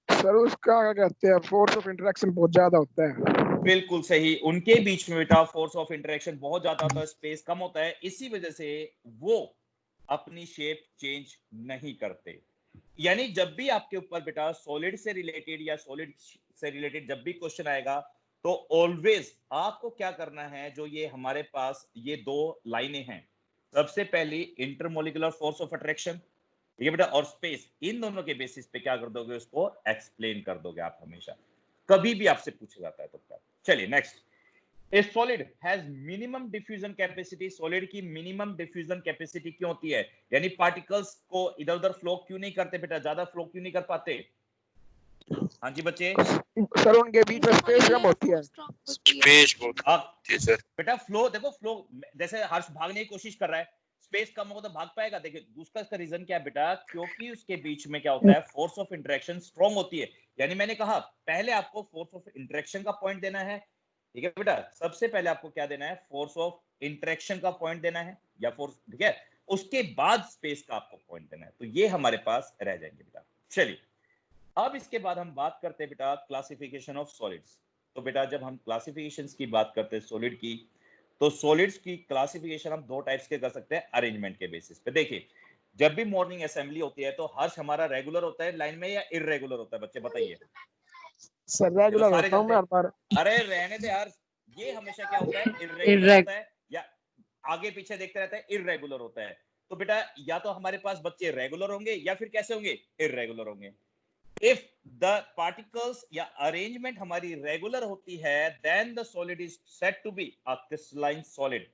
सर उसका क्या कहते हैं, फोर्स ऑफ इंटरेक्शन बहुत ज्यादा होता है। बिल्कुल सही, उनके बीच में बेटा फोर्स ऑफ इंटरेक्शन बहुत ज्यादा होता है, स्पेस कम होता है, इसी वजह से वो अपनी शेप चेंज नहीं करते। यानी जब भी आपके ऊपर बेटा सॉलिड से रिलेटेड या सॉलिड से रिलेटेड जब भी क्वेश्चन आएगा, तो ऑलवेज आपको क्या करना है, जो ये हमारे पास ये दो लाइनें हैं, सबसे पहली इंटरमोलिकुलर फोर्स ऑफ अट्रैक्शन, ये बेटा, और स्पेस, इन दोनों के बेसिस पे क्या कर दोगे, उसको एक्सप्लेन कर दोगे आप हमेशा, कभी भी आपसे पूछा जाता है तो क्या। चलिए next. A solid has minimum diffusion capacity। Solid की मिनिमम डिफ्यूजन कैपेसिटी क्यों होती है, यानी पार्टिकल्स को इधर उधर फ्लो क्यों नहीं करते बेटा, ज्यादा फ्लो क्यों नहीं कर पाते? हाँ जी बच्चे, सर उनके बीच में स्पेस कम होती है। स्पेस बहुत आप है सर। बेटा फ्लो देखो, फ्लो जैसे हर्ष भागने की कोशिश कर रहा है, स्पेस कम होगा तो भाग पाएगा। देखिए दूसरा इसका रीजन क्या है बेटा, क्योंकि उसके बीच में क्या होता है, फोर्स ऑफ इंटरेक्शन स्ट्रॉन्ग होती है। यानी मैंने कहा पहले आपको फोर्स ऑफ इंटरेक्शन का पॉइंट देना है, ठीक है बेटा, सबसे पहले आपको क्या देना है, फोर्स ऑफ इंटरेक्शन का पॉइंट देना है या फोर्स, ठीक है, उसके बाद स्पेस का आपको पॉइंट देना है। तो ये हमारे पास रह जाएंगे बेटा। चलिए अब इसके बाद हम बात करते हैं बेटा क्लासिफिकेशन ऑफ सॉलिड्स। तो बेटा जब हम क्लासिफिकेशंस की बात करते हैं सॉलिड की, तो सॉलिड्स की क्लासिफिकेशन हम दो टाइप्स के कर सकते हैं अरेंजमेंट के बेसिस पे। देखिए जब भी मॉर्निंग असेंबली होती है तो हर्ष हमारा रेगुलर होता है लाइन में या इररेगुलर होता है, बच्चे बताइए। सर ये तो रेगुलर सारे होता हूँ जानते मैं हर हैं। बार। अरे रहने दे यार, ये हमेशा क्या होता है, इररेगुलर होता है या आगे पीछे देखते रहता है, इररेगुलर होता है। तो बेटा या तो हमारे पास बच्चे रेगुलर होंगे या फिर कैसे होंगे, इररेगुलर होंगे। If the particles या arrangement हमारी रेगुलर होती है, then the solid is said to be a crystalline solid.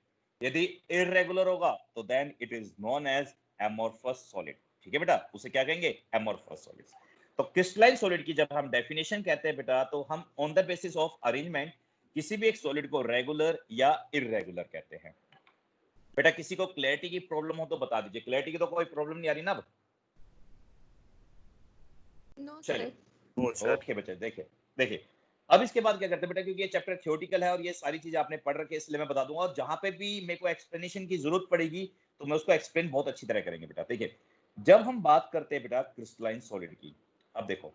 यदि irregular होगा तो then it is known as amorphous solid. ठीक है बेटा, उसे क्या कहेंगे, amorphous solids. तो क्रिस्टलाइन सॉलिड की जब हम डेफिनेशन कहते हैं बेटा, तो हम on the basis of arrangement किसी भी एक सॉलिड को रेगुलर या इररेगुलर कहते हैं। बेटा किसी को क्लैरिटी की प्रॉब्लम हो तो बता दीजिए, क्लैरिटी की तो कोई प्रॉब्लम नहीं आ रही ना अब? नो चलिए सर। ओके बच्चे, देखिए देखिए अब इसके बाद क्या करते हैं बेटा, क्योंकि ये चैप्टर थ्योरेटिकल है और ये सारी चीजें आपने पढ़ रखी है, इसलिए मैं बता दूंगा, और जहां पे भी मेरे को एक्सप्लेनेशन की जरूरत पड़ेगी तो मैं उसको एक्सप्लेन बहुत अच्छी तरह करेंगे बेटा। देखिए जब हम बात करते हैं बेटा क्रिस्टलाइन सॉलिड की, अब देखो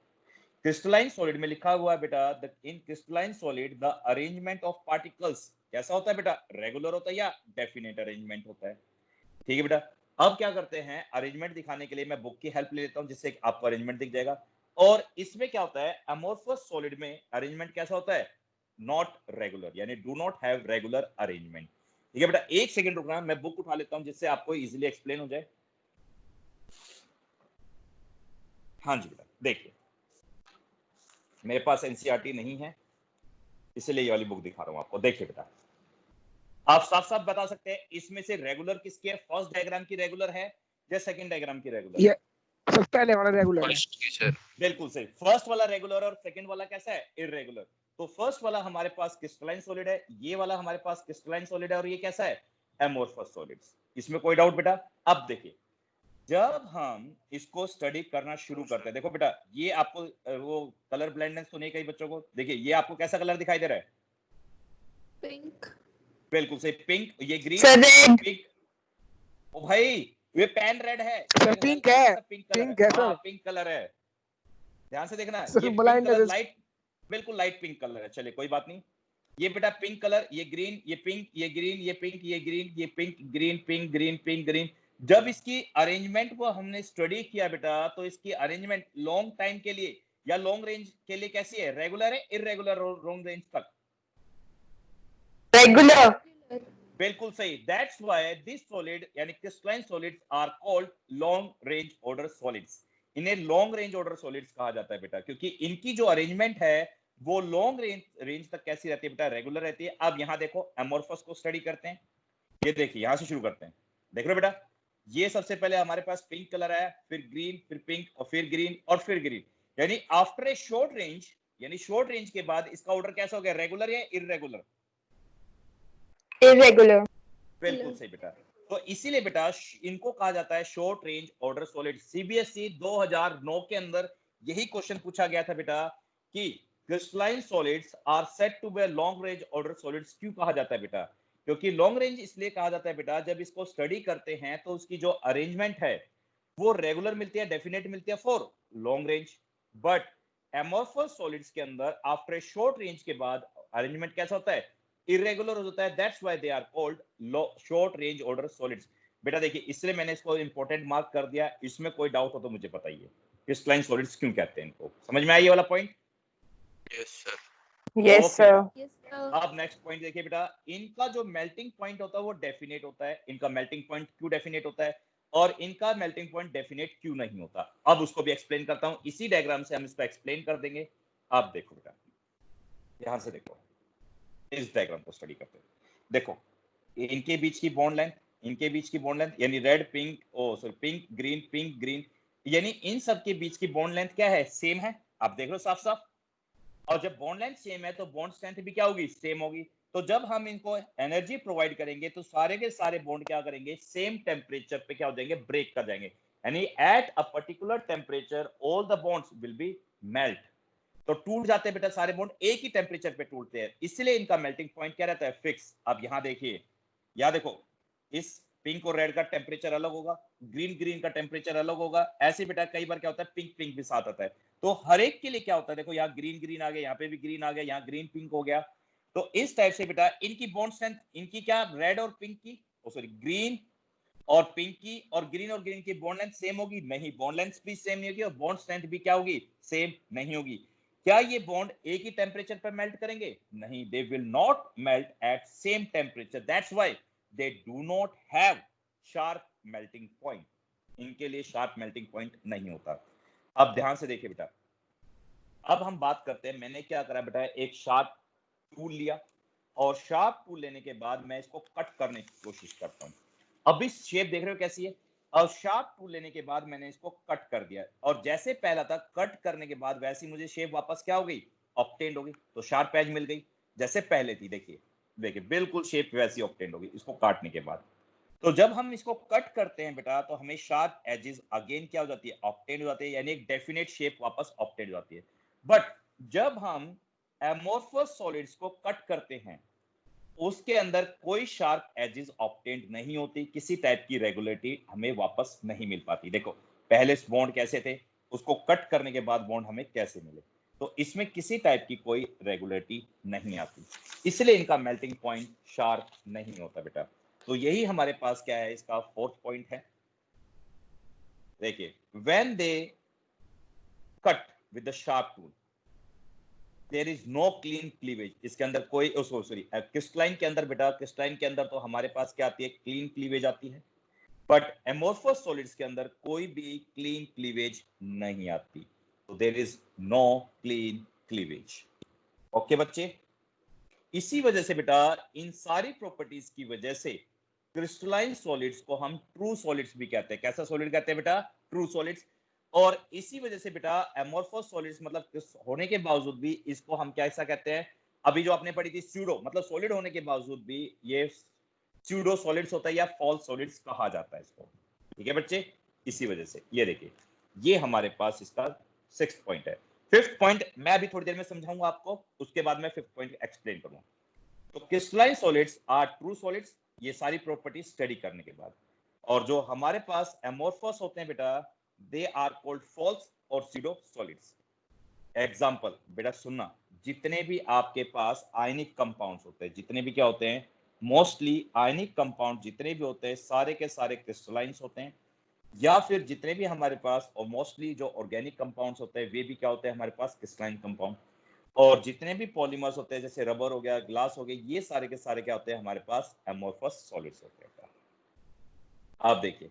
क्रिस्टलाइन सॉलिड में लिखा हुआ है बेटा, in crystalline solid the arrangement of particles कैसा होता है बेटा, रेगुलर होता है या डेफिनेट अरेंजमेंट होता है। ठीक है बेटा, अब क्या करते हैं, अरेंजमेंट दिखाने के लिए मैं बुक की हेल्प ले लेता हूं जिससे आपको अरेंजमेंट दिख जाएगा। और इसमें क्या होता है, अमोर्फस सॉलिड में अरेंजमेंट कैसा होता है, नॉट रेगुलर, यानी do not have regular arrangement. ठीक है बेटा, एक सेकंड रुकना, मैं बुक उठा लेता हूं जिससे आपको इजीली एक्सप्लेन हो जाए। हाँ जी बेटा, देखिए मेरे पास एनसीईआरटी नहीं है इसलिए ये वाली बुक दिखा रहा हूं आपको। देखिए बेटा आप साफ साफ बता सकते हैं इसमें से रेगुलर किसकी है, फर्स्ट डायग्राम की रेगुलर है या सेकंड डायग्राम की रेगुलर है? ये सर पहले वाला रेगुलर है। फर्स्ट की सर। बिल्कुल सही, फर्स्ट वाला रेगुलर और सेकंड वाला कैसा है, इररेगुलर। तो फर्स्ट वाला हमारे पास क्रिस्टलाइन सॉलिड है, ये वाला हमारे पास क्रिस्टलाइन सॉलिड है, और ये कैसा है, एमोर्फस सॉलिड्स। इसमें कोई डाउट बेटा? अब देखिए जब हम इसको स्टडी करना शुरू करते हैं, देखो बेटा ये आपको वो कलर ब्लाइंडनेस तो नहीं कई बच्चों को, देखिए ये आपको कैसा कलर दिखाई दे रहा है, पिंक। बिल्कुल सही पिंक, ये ग्रीन, सर रेड। पिंक। ओ भाई ये पेन रेड है, सर पिंक है, पिंक कलर पिंक है है, हाँ सर। पिंक कलर है, ध्यान से देखना, सर ये पिंक ब्लाइंड कलर लाइट, बिल्कुल लाइट पिंक कलर है। चलिए कोई बात नहीं, ये बेटा पिंक कलर, ये ग्रीन, ये पिंक, ये ग्रीन, ये पिंक, ये ग्रीन, ये pink, green, pink, green, pink, green. जब इसकी अरेंजमेंट को हमने स्टडी किया बेटा, तो इसकी अरेंजमेंट लॉन्ग टाइम के लिए या लॉन्ग रेंज के लिए कैसी है, रेगुलर है, इररेगुलर, लॉन्ग रेंज तक? रेगुलर। बिल्कुल सही, दैट्स व्हाई दिस सॉलिड यानी crystalline solids are called long range order solids. इन्हें लॉन्ग रेंज ऑर्डर सॉलिड्स कहा जाता है बेटा, क्योंकि इनकी जो अरेंजमेंट है वो लॉन्ग रेंज तक कैसी रहती है बेटा, रेगुलर रहती है। अब यहां देखो एमोर्फस को स्टडी करते हैं, ये देखिए यहां से शुरू करते हैं, देख रहे हो बेटा, ये सबसे पहले हमारे पास पिंक कलर है, फिर ग्रीन, फिर पिंक, और फिर ग्रीन, और फिर ग्रीन, यानी आफ्टर ए शॉर्ट रेंज, यानी शॉर्ट रेंज के बाद इसका ऑर्डर कैसा हो गया, रेगुलर या इररेगुलर? इरेगुलर। बिल्कुल सही बेटा, तो इसीलिए बेटा इनको कहा जाता है short range order solid. CBSE 2009 के अंदर यही क्वेश्चन पूछा गया था बेटा कि crystalline solids are said to be long range order solids. क्यों कहा जाता है बेटा? क्योंकि लॉन्ग रेंज इसलिए कहा जाता है बेटा, जब इसको स्टडी करते हैं तो उसकी जो अरेंजमेंट है वो रेगुलर मिलती है, डेफिनेट मिलती है for long range. But amorphous solids के अंदर आफ्टर ए शॉर्ट रेंज के बाद अरेंजमेंट कैसा होता है, इरेगुलर होता है, that's why they are called short range order solids. बेटा देखिए इसलिए मैंने इसको इंपॉर्टेंट मार्क कर दिया, इसमें कोई डाउट हो तो मुझे बताइए, क्रिस्टलाइन सॉलिड्स क्यों कहते हैं इनको, समझ में आई ये वाला point? Yes sir. Yes Okay, sir. Yes sir. अब नेक्स्ट पॉइंट देखिए बेटा, इनका जो मेल्टिंग पॉइंट होता है वो डेफिनेट होता है। इनका मेल्टिंग पॉइंट क्यों डेफिनेट होता है और इनका मेल्टिंग पॉइंट डेफिनेट क्यों नहीं होता, अब उसको भी एक्सप्लेन करता हूं, इसी डायग्राम से हम इसको एक्सप्लेन कर देंगे। आप देखो बेटा, ध्यान से देखो, इस डायग्राम को स्टडी करते हैं, देखो इनके बीच की बॉन्ड लेंथ, इनके बीच की बॉन्ड लेंथ यानी red pink, oh sorry pink green, pink green, यानी इन सब के बीच की बॉन्ड लेंथ क्या है, सेम है, आप देख लो साफ साफ। और जब बॉन्ड लेंथ सेम है तो बॉन्ड स्ट्रेंथ भी क्या होगी, सेम होगी। तो जब हम इनको एनर्जी प्रोवाइड करेंगे तो सारे के सारे बॉन्ड क्या करेंगे, सेम टेम्परेचर पे क्या हो जाएंगे, ब्रेक कर जाएंगे। यानी at a particular temperature all the bonds will be melt. तो टूट जाते हैं बेटा सारे बॉन्ड, एक ही टेम्परेचर पे टूटते हैं, इसलिए इनका मेल्टिंग पॉइंट क्या रहता है, फिक्स। अब यहां देखिए, या देखो इस पिंक और रेड का टेम्परेचर अलग होगा, ग्रीन ग्रीन का टेम्परेचर अलग होगा। ऐसे बेटा कई बार क्या होता है, पिंक पिंक भी साथ आता है। तो हर एक के लिए क्या होता है, देखो यहाँ ग्रीन ग्रीन आ गया, यहाँ पे भी ग्रीन आ गया, यहाँ ग्रीन पिंक हो गया। तो इस टाइप से बेटा इनकी बॉन्ड स्ट्रेंथ, इनकी क्या, रेड और पिंक की, सॉरी ग्रीन और पिंक की और ग्रीन की बॉन्ड लेंथ सेम होगी, नहीं, बॉन्ड लेंथ भी सेम नहीं होगी और बॉन्ड स्ट्रेंथ भी क्या होगी, सेम नहीं होगी। क्या ये बॉन्ड एक ही टेम्परेचर पर मेल्ट करेंगे, नहीं, they will not melt eight same temperature, that's why they do not have sharp melting point. इनके लिए शार्प मेल्टिंग पॉइंट नहीं होता। अब ध्यान से देखिए बेटा, अब हम बात करते हैं, मैंने क्या करा बेटा, एक शार्प टूल लिया और शार्प टूल लेने के बाद मैं इसको कट करने की कोशिश करता हूं। अब इस शेप देख रहे हो कैसी है। और शार्प टूल लेने के बाद मैंने इसको कट कर दिया और जैसे पहला था, कट करने के बाद वैसी मुझे शेप वापस क्या हो गई, ऑब्टेन्ड हो गई। तो शार्प एज मिल गई जैसे पहले थी, देखिए देखिए बिल्कुल शेप वैसी ऑब्टेन्ड हो गई इसको काटने के बाद। तो जब हम इसको कट करते हैं बेटा तो हमें शार्प एजेस अगेन क्या हो जाती है, ऑब्टेन्ड हो जाती है, यानी एक डेफिनेट शेप वापस ऑब्टेन्ड हो जाती है। बट जब हम एमोर्फस सॉलिड्स को कट करते हैं उसके अंदर कोई शार्प एजेस ऑब्टेन्ड नहीं होती, किसी टाइप की रेगुलरिटी हमें वापस नहीं मिल पाती। देखो पहले बॉन्ड कैसे थे, उसको कट करने के बाद बॉन्ड हमें कैसे मिले, तो इसमें किसी टाइप की कोई रेगुलरिटी नहीं आती, इसलिए इनका मेल्टिंग पॉइंट शार्प नहीं होता बेटा। तो यही हमारे पास क्या है, इसका फोर्थ पॉइंट है। देखिए, when they cut with the sharp tool there is no clean cleavage, इसके अंदर कोई, सॉरी क्रिस्टलाइन के अंदर बेटा, क्रिस्टलाइन के अंदर तो हमारे पास क्या आती है, क्लीन क्लीवेज आती है। बट एमोर्फस सॉलिड्स के अंदर कोई भी क्लीन क्लीवेज नहीं आती, तो there is no clean cleavage. Okay बच्चे, इसी वजह से बेटा इन सारी प्रॉपर्टीज की वजह से क्रिस्टलाइन सॉलिड्स को हम ट्रू सॉलिड्स भी कहते हैं। कैसा सॉलिड कहते हैं बेटा, ट्रू सॉलिड्स। और इसी वजह से बेटा एमोर्फस सॉलिड्स मतलब होने के बावजूद भी इसको हम क्या ऐसा कहते हैं, अभी जो आपने पढ़ी थी स्यूडो, मतलब सॉलिड होने के बावजूद भी ये स्यूडो सॉलिड्स होता है या फॉल्स सॉलिड्स कहा जाता है इसको। ठीक है बच्चे, इसी वजह से ये देखिए, ये हमारे पास इसका 6th पॉइंट है। 5th पॉइंट मैं अभी थोड़ी देर में समझाऊंगा आपको, उसके बाद मैं 5th पॉइंट एक्सप्लेन करूंगा। तो crystalline solids are true solids, ये सारी प्रॉपर्टी स्टडी करने के बाद। और जो हमारे पास एमोर्फस होते हैं बेटा, दे आर कॉल्ड फॉल्स और स्यूडो सॉलिड्स। एग्जांपल बेटा सुनना, जितने भी आपके पास आयनिक कंपाउंड्स होते हैं, जितने भी क्या होते हैं, मोस्टली आयनिक कंपाउंड जितने भी होते हैं सारे के सारे क्रिस्टलाइंस होते हैं, या फिर जितने भी हमारे पास और मोस्टली जो ऑर्गेनिक कंपाउंड्स होते हैं वे भी क्या होते हैं हमारे पास, क्रिस्टलाइन कंपाउंड। और जितने भी पॉलीमर्स होते हैं जैसे रबर हो गया, ग्लास हो गया, ये सारे के सारे क्या होते हैं हमारे पास, एमोर्फस सॉलिड्स होते हैं। आप देखिए,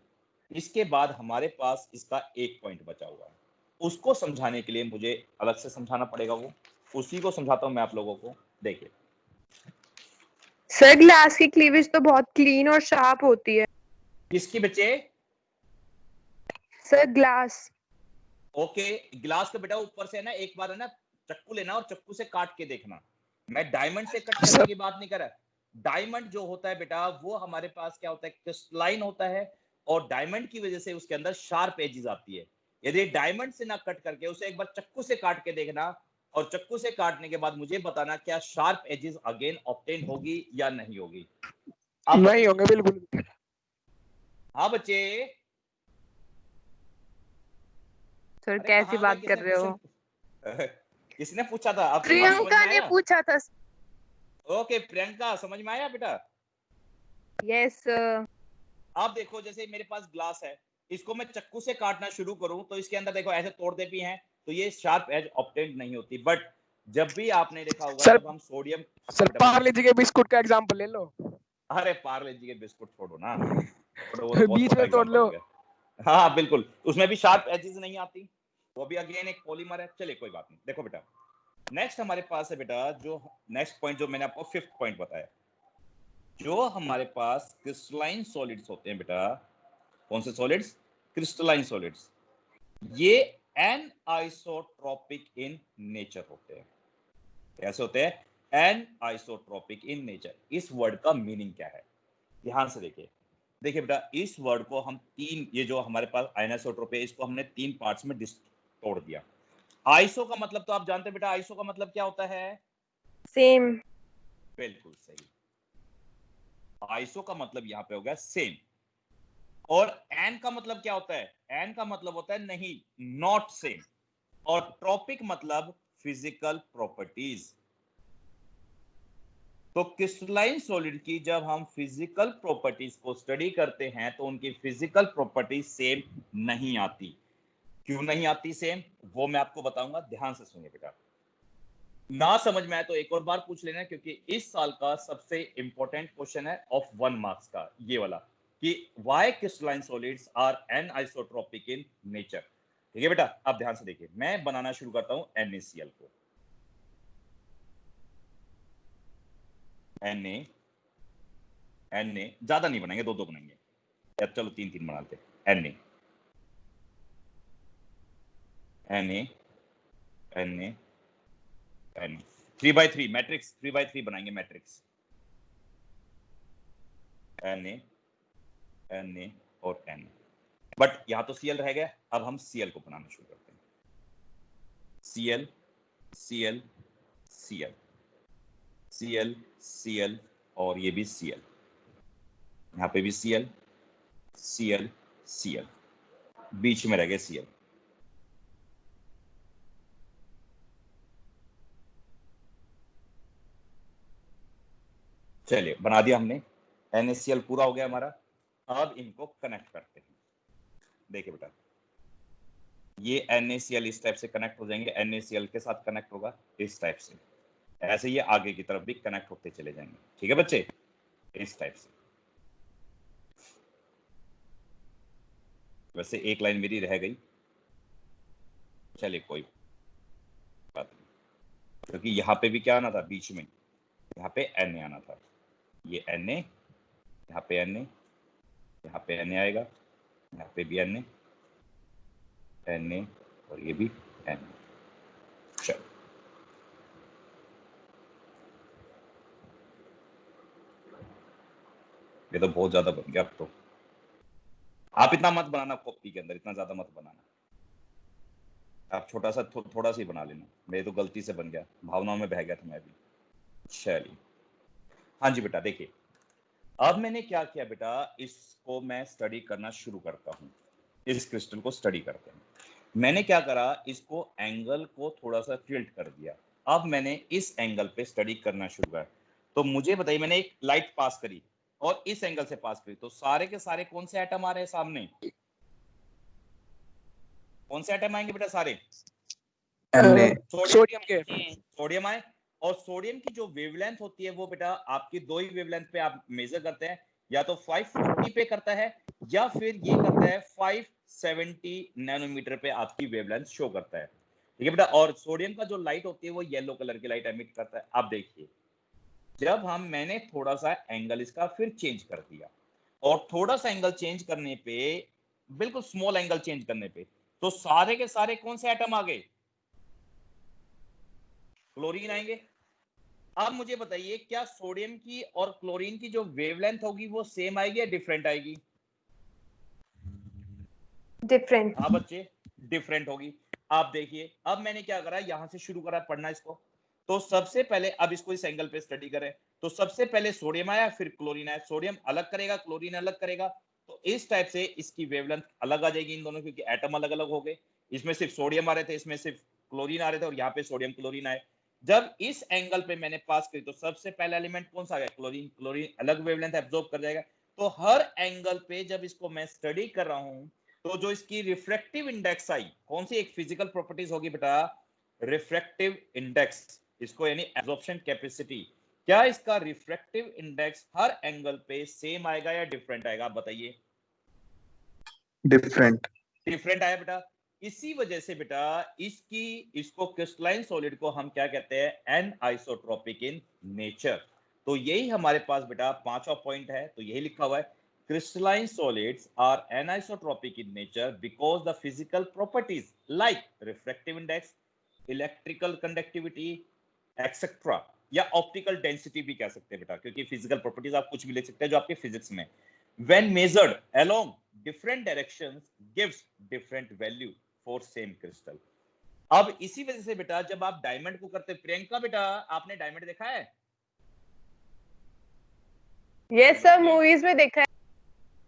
इसके बाद हमारे पास इसका एक पॉइंट बचा हुआ है, उसको समझाने के लिए मुझे अलग से समझाना पड़ेगा, वो उसी को समझाता हूं मैं आप लोगों को। देखिए सर ग्लास की क्लीवेज तो बहुत क्लीन और शार्प होती है। किसकी बच्चे, सर ग्लास। ओके, गिलास का बेटा ऊपर से ना एक बार है ना चक्कू लेना और चक्कू से काट के देखना। मैं डायमंड से कट करने की बात नहीं कर रहा। डायमंड जो होता है बेटा वो हमारे पास क्या होता है, क्रिस्टलाइन होता है और डायमंड की वजह से उसके अंदर शार्प एजेस आती है। यदि डायमंड से ना कट करके उसे एक बार चक्कू से काट के देखना और चक्कू से काटने के बाद मुझे बताना क्या शार्प एजेस अगेन ऑब्टेन होगी या नहीं होगी। नहीं होंगे बिल्कुल। हाँ बच्चे, सर अरे कैसी कहाँ बात गए, कर रहे हो? किसने पूछा था, अब समझ प्रियंका में ने आया? पूछा था। ओके प्रियंका, समझ में आया बेटा? Yes sir. आप देखो जैसे मेरे पास ग्लास है, इसको मैं चक्कू से काटना शुरू करूं तो इसके अंदर देखो ऐसे तोड़ते भी हैं तो ये शार्प एज ऑब्टेन्ड नहीं होती। बट जब भी आपने देखा होगा सर जब हम सोडियम, सर पार्ले जी के बिस्कुट का एग्जांपल ले लो। अरे पार्ले जी के बिस्कुट छोड़ो ना, छोड़ो, वो तो बहुत बीच छोटा में तोड़ एग्जांपल लो। हो गया। हाँ बिल्कुल, उसमें भी शार्प एजेस नहीं आती, वो भी अगेन एक पॉलीमर है। चलिए कोई बात नहीं, देखो बेटा नेक्स्ट हमारे पास है बेटा, जो नेक्स्ट पॉइंट जो मैंने आपको 5th पॉइंट बताया, जो हमारे पास क्रिस्टलाइन सॉलिड्स होते हैं बेटा, कौन से सॉलिड्स, क्रिस्टलाइन सॉलिड्स, ये एन आइसोट्रोपिक इन नेचर होते हैं। कैसे होते हैं? Anisotropic in nature. इस वर्ड का मीनिंग क्या है? ध्यान से देखिए। देखिए बेटा, इस वर्ड को हम तीन, ये जो हमारे पास आइसोट्रोप है, इसको हमने तीन पार्ट्स में तोड़ दिया। आइसो का मतलब तो आप जानते हैं बेटा, आइसो का मतलब क्या होता है? सेम। बिल्कुल सही। आइसो का मतलब यहां पे हो गया सेम। और एन का मतलब क्या होता है? एन का मतलब होता है नहीं, नॉट सेम। और ट्रॉपिक मतलब फिजिकल प्रॉपर्टीज। तो क्रिस्टलाइन सॉलिड की जब हम फिजिकल प्रॉपर्टीज को स्टडी करते हैं तो उनकी फिजिकल प्रॉपर्टीज सेम नहीं आती। क्यों नहीं आती सेम, वो मैं आपको बताऊंगा। ध्यान से सुनिए बेटा। ना समझ में आए तो एक और बार पूछ लेना, क्योंकि इस साल का सबसे इंपॉर्टेंट क्वेश्चन है ऑफ 1 मार्क्स का, ये वाला, कि why crystalline solids are anisotropic in nature. ठीक है बेटा, अब ध्यान से देखिए, मैं बनाना शुरू करता हूं NaCl को। Na ज्यादा नहीं बनाएंगे, दो बनाएंगे, या चलो तीन बना लेते हैं। Na 3/3 मैट्रिक्स, 3/3 बनाएंगे मैट्रिक्स। Na और Na, बट यहां तो Cl रह गया। अब हम Cl को बनाना शुरू करते हैं। Cl Cl Cl Cl Cl और ये भी Cl, यहां पे भी Cl Cl Cl, बीच में रह गया Cl। चलिए बना दिया हमने, NaCl पूरा हो गया हमारा। अब इनको कनेक्ट करते हैं। देखिए बेटा, ये NaCl इस टाइप से कनेक्ट हो जाएंगे, NaCl के साथ कनेक्ट होगा इस टाइप से, ऐसे ये आगे की तरफ भी कनेक्ट होते चले जाएंगे। ठीक है बच्चे, इस टाइप से। वैसे एक लाइन मेरी रह गई, चलिए कोई बात नहीं, क्योंकि यहाँ पे भी क्या आना था बीच में, यहाँ पे Na आना था। ये Na, यहाँ पे Na, यहाँ पे Na आएगा, यहाँ पे भी Na और ये भी Na। चलो ये तो बहुत ज्यादा बन गया। अब तो आप इतना मत बनाना कॉपी के अंदर, इतना ज्यादा मत बनाना। आप छोटा सा थोड़ा सा ही बना लेना। मेरे तो गलती से बन गया, भावनाओं में बह गया था मैं भी। चलिए, हाँ जी बेटा, देखिए अब मैंने क्या किया बेटा, इसको मैं स्टडी करना शुरू करता हूँ। इस क्रिस्टल को स्टडी करते हैं। मैंने क्या करा, इसको एंगल को थोड़ा सा टिल्ट कर दिया। अब मैंने इस एंगल पे स्टडी करना शुरू किया। तो मुझे बताइए, मैंने एक लाइट पास करी और इस एंगल से पास करी, तो सारे के सारे कौन से एटम आ रहे हैं सामने? कौन से एटम आएंगे बेटा? सारे सोडियम के। सोडियम आए। और सोडियम की जो वेवलेंथ होती है वो बेटा आपकी दो ही वेवलेंथ पे आप मेजर करते हैं, या तो 540 पे करता है या फिर ये करता है 570 नैनोमीटर पे आपकी वेवलेंथ शो करता है। ठीक है बेटा, और सोडियम का जो लाइट होती है वो येलो कलर की लाइट एमिट करता है। आप देखिए, जब मैंने थोड़ा सा एंगल इसका फिर चेंज कर दिया, और थोड़ा सा एंगल चेंज करने पे, बिल्कुल स्मॉल एंगल चेंज करने पे, तो सारे के सारे कौन से एटम आ गए? क्लोरीन आएंगे। अब मुझे बताइए, क्या सोडियम की और क्लोरीन की जो वेवलेंथ होगी वो सेम आएगी या डिफरेंट आएगी? डिफरेंट। हाँ बच्चे, डिफरेंट होगी। आप देखिए, अब मैंने क्या करा, यहां से शुरू करा पढ़ना इसको। तो सबसे पहले अब इसको इस एंगल पे स्टडी करें, तो सबसे पहले सोडियम आया, फिर क्लोरीन आया। सोडियम अलग करेगा, क्लोरीन अलग करेगा, तो इस टाइप से इसकी वेवलेंथ अलग आ जाएगी इन दोनों, क्योंकि एटम अलग अलग हो गए। इसमें सिर्फ सोडियम आ रहे थे, इसमें सिर्फ क्लोरीन आ रहे थे, और यहाँ पे सोडियम क्लोरीन आए। जब इस एंगल पे मैंने पास करी, तो सबसे पहला एलिमेंट कौन सा आ गया? क्लोरीन। क्लोरीन अलग वेवलेंथ एब्जॉर्ब कर जाएगा। तो हर एंगल पे जब इसको मैं स्टडी कर रहा हूं, तो जो इसकी रिफ्रैक्टिव इंडेक्स आई, कौन सी एक फिजिकल प्रॉपर्टीज होगी बेटा? रिफ्रैक्टिव इंडेक्स, इसको यानी एब्जॉर्प्शन कैपेसिटी। क्या इसका रिफ्रैक्टिव इंडेक्स हर एंगल पे सेम आएगा या डिफरेंट आएगा? आप बताइए। डिफरेंट। डिफरेंट आया बेटा। इसी वजह से बेटा इसको क्रिस्टलाइन सॉलिड को हम क्या कहते हैं? Anisotropic in nature. तो यही हमारे पास बेटा पांचवा पॉइंट है, तो यही लिखा हुआ है। crystalline solids are anisotropic in nature because the physical properties like refractive index, electrical conductivity, etc. या optical density भी कह सकते हैं बेटा, क्योंकि physical properties आप कुछ भी लिख सकते हैं जो आपके physics में, when measured along different directions gives different value for same crystal. अब इसी वजह से बेटा जब आप डायमंड को करते, प्रियंका बेटा आपने डायमंड देखा है? यस सर, मूवीज में देखा है।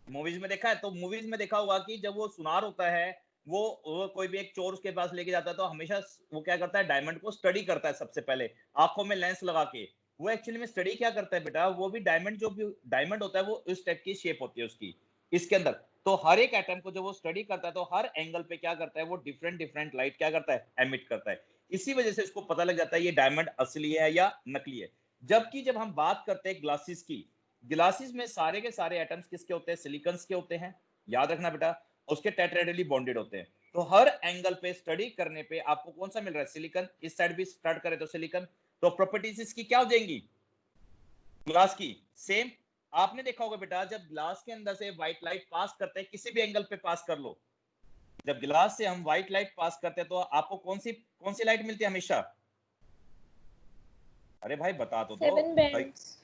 मूवीज में देखा है, तो मूवीज में देखा होगा कि जब वो सुनार होता है, वो कोई भी एक चोर उसके पास लेके जाता है, तो हमेशा वो क्या करता है, डायमंड को स्टडी करता है सबसे पहले, आंखों में लेंस लगा के। वो एक्चुअली में स्टडी क्या करता है बेटा, वो भी डायमंड, जो भी डायमंड होता है वो इस टाइप की शेप होती है उसकी इसके अंदर। तो हर एक एटम को जब वो स्टडी करता है तो हर एंगल पे क्या करता है, वो डिफरेंट डिफरेंट लाइट क्या करता है, एमिट करता है। इसी वजह से इसको पता लग जाता है ये डायमंड असली है या नकली है। जबकि जब हम बात करते हैं ग्लासेस की, ग्लासेस में सारे के सारे एटम्स किसके होते हैं, सिलिकॉन्स के होते हैं, याद रखना बेटा, उसके टेट्राहेड्रली बॉन्डेड होते हैं। तो हर एंगल पे स्टडी करने पे आपको कौन सा मिल रहा है, सिलिकॉन। इस साइड भी स्टार्ट करें तो सिलिकॉन, तो प्रॉपर्टीज इसकी क्या हो जाएंगी, ग्लास की सेम। आपने देखा होगा बेटा जब ग्लास के अंदर से व्हाइट लाइट पास करते हैं, किसी भी एंगल पे पास कर लो, जब ग्लास से हम व्हाइट लाइट पास करते हैं तो आपको कौन सी लाइट मिलती है हमेशा? अरे भाई बता तो दो। 7 bands.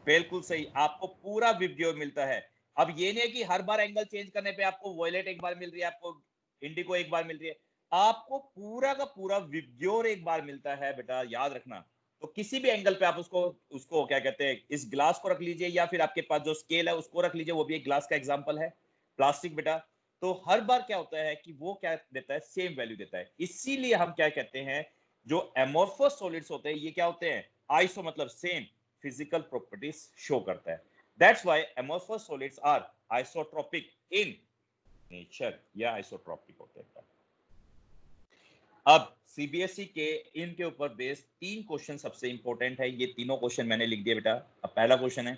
बिल्कुल सही, आपको पूरा विब्ग्योर मिलता है। अब ये नहीं है कि हर बार एंगल चेंज करने पे आपको वॉयलेट एक बार मिल रही है, आपको इंडिगो एक बार मिल रही है, आपको पूरा का पूरा विब्ग्योर एक बार मिलता है बेटा, याद रखना। तो किसी भी एंगल पे आप उसको क्या कहते हैं, इस ग्लास को रख लीजिए या फिर आपके पास जो स्केल है उसको रख लीजिए, वो भी एक ग्लास का एग्जांपल है, प्लास्टिक बेटा। तो हर बार क्या होता है कि वो क्या देता है, सेम वैल्यू देता है। इसीलिए हम क्या कहते हैं, जो एमोर्फस सॉलिड्स होते हैं ये क्या होते हैं, आइसो मतलब सेम फिजिकल प्रॉपर्टीज शो करता है। That's why amorphous solids are isotropic in nature या आइसोट्रॉपिक होते हैं। अब सीबीएसई के इनके ऊपर बेस्ड 3 क्वेश्चन सबसे इंपॉर्टेंट है, ये तीनों क्वेश्चन मैंने लिख दिए बेटा। अब पहला क्वेश्चन है,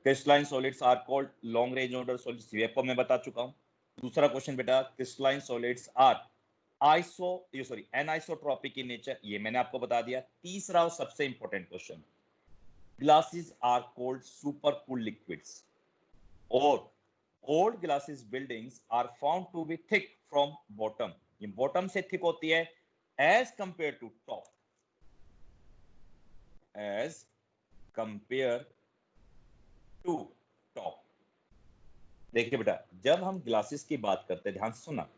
crystalline solids are called long range order solids, ये आपको मैं बता चुका हूं। दूसरा क्वेश्चन बेटा, crystalline solids are anisotropic in nature, ये मैंने आपको बता दिया। तीसरा और सबसे important question, glasses are called super cool liquids or old glasses buildings are found to be thick from bottom, ये bottom से thick होती है as compared to top, as compared to top। देखिए बेटा जब हम ग्लासेस की बात करते हैं, ध्यान से सुनना,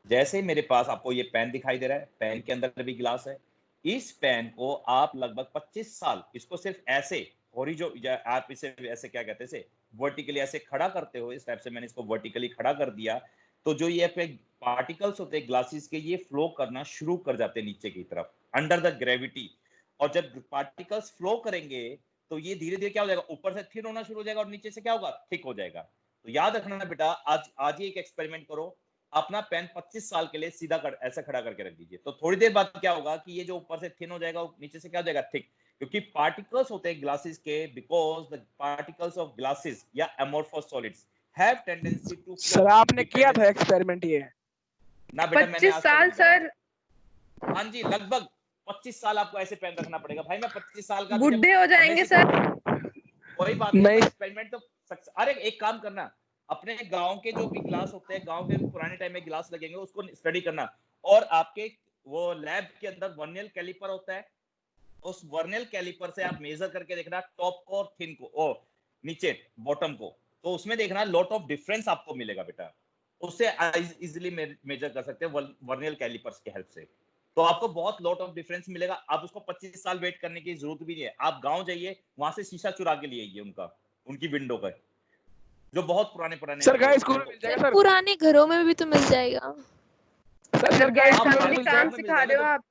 जैसे ही मेरे पास आपको ये पेन दिखाई दे रहा है, पेन के अंदर भी ग्लास है, इस पेन को आप लगभग 25 साल इसको सिर्फ ऐसे आप इसे ऐसे क्या कहते हैं, वर्टिकली ऐसे खड़ा करते हो, इस टाइप से मैंने इसको वर्टिकली खड़ा कर दिया, तो जो ये पार्टिकल्स होते हैं ग्लासेस के, ये फ्लो करना शुरू कर जाते हैं नीचे की तरफ अंडर द ग्रेविटी। और जब पार्टिकल्स फ्लो करेंगे तो ये धीरे धीरे क्या हो जाएगा, ऊपर से थिन होना शुरू हो जाएगा और नीचे से क्या होगा, थिक हो जाएगा। तो याद रखना बेटा, आज ही एक एक्सपेरिमेंट करो, अपना पेन 25 साल के लिए सीधा ऐसा खड़ा करके रख दीजिए, तो थोड़ी देर बाद क्या होगा कि ये जो ऊपर से थिन हो जाएगा, नीचे से क्या हो जाएगा, थिक, क्योंकि पार्टिकल्स होते हैं ग्लासेस के, because the particles of glasses या amorphous solids have tendency to flow. Sir आपने किया था एक्सपेरिमेंट ये? ना बेटा मैंने 25 साल सर? हाँ जी, लगभग 25 साल आपको ऐसे पेन रखना पड़ेगा भाई। मैं 25 साल का बुढ़े हो जाएंगे सर। कोई बात नहीं, एक्सपेरिमेंट तो अरे एक काम करना, अपने गांव के जो भी ग्लास होते हैं, गांव के पुराने टाइम में ग्लास लगेंगे, उसको स्टडी करना, और आपके वो लैब के अंदर वर्नियल कैलिपर होता है, उस वर्नियल कैलिपर से आप मेजर करके देखना टॉप को और थिन को, और नीचे बॉटम को, तो उसमें देखना लॉट ऑफ डिफरेंस आपको मिलेगा बेटा, उससे इजीली मेजर कर सकते हैं वर्नियल कैलिपर्स की हेल्प से। तो आपको बहुत लॉट ऑफ डिफरेंस मिलेगा। आप उसको 25 साल वेट करने की जरूरत भी नहीं है, आप गांव जाइए, वहां से शीशा चुरा के लिए आइए उनकी विंडो का, जो बहुत पुराने सर गाय स्कूल में मिल जाएगा सर? पुराने घरों में भी तो मिल जाएगा सर गाय स्कूल में मिल काम जाएगा? सिखा रहे हो आप?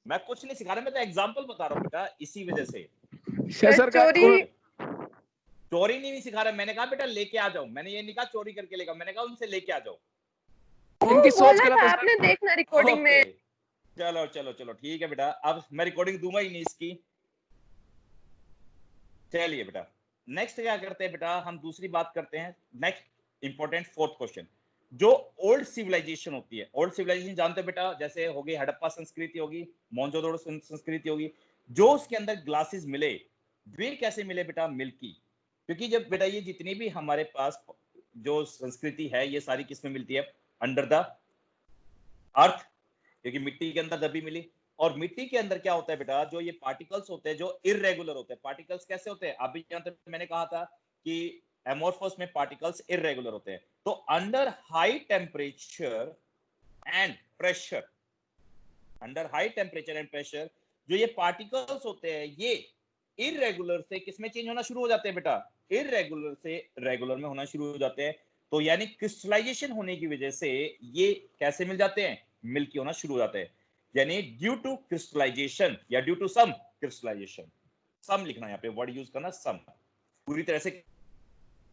मैं कुछ नहीं सिखा रहा, मैं तो एग्जांपल बता रहा हूँ बेटा, इसी वजह से। सर चोरी नहीं सिखा रहा, मैंने कहा बेटा लेके आ जाओ, मैंने ये नहीं कहा चोरी करके लेगा, मैंने कहा उनसे लेके आ जाओ। उनकी सोच बोला था आपने, देखना रिकॉर्डिंग में। चलो चलो चलो ठीक है बेटा, अब मैं रिकॉर्डिंग दूंगा ही नहीं इसकी। चलिए बेटा नेक्स्ट क्या करते हैं बेटा, हम दूसरी बात करते हैं। नेक्स्ट इंपॉर्टेंट 4th क्वेश्चन, जो ओल्ड सिविलाइजेशन होती है, ओल्ड सिविलाइजेशन जानते हो बेटा, जैसे होगी हड़प्पा संस्कृति होगी, मोहनजोदड़ो संस्कृति होगी, जो उसके अंदर ग्लासेस मिले, वे कैसे मिले बेटा, मिल्की। क्योंकि जब बेटा ये जितनी भी हमारे पास जो संस्कृति है ये सारी किसमें मिलती है? अंडर द अर्थ, क्योंकि मिट्टी के अंदर दबी मिली। और मिट्टी के अंदर क्या होता है बेटा? जो ये पार्टिकल्स होते हैं जो इररेगुलर होते हैं। पार्टिकल्स कैसे होते हैं? आप भी जानते हैं, मैंने कहा था कि एमोर्फस में पार्टिकल्स इररेगुलर होते हैं। तो under high temperature and pressure, under high temperature and pressure जो ये पार्टिकल्स होते हैं ये इररेगुलर से किसमें चेंज होना शुरू हो जाते हैं बेटा? इररेगुलर से रेगुलर में होना शुरू हो जाते हैं। तो यानी क्रिस्टलाइजेशन होने की वजह से ये कैसे मिल जाते हैं? मिल्की होना शुरू हो जाते हैं। यानी ड्यू टू क्रिस्टलाइजेशन या ड्यू टू सम क्रिस्टलाइजेशन। सम लिखना यहाँ पे, वर्ड यूज करना सम। पूरी तरह से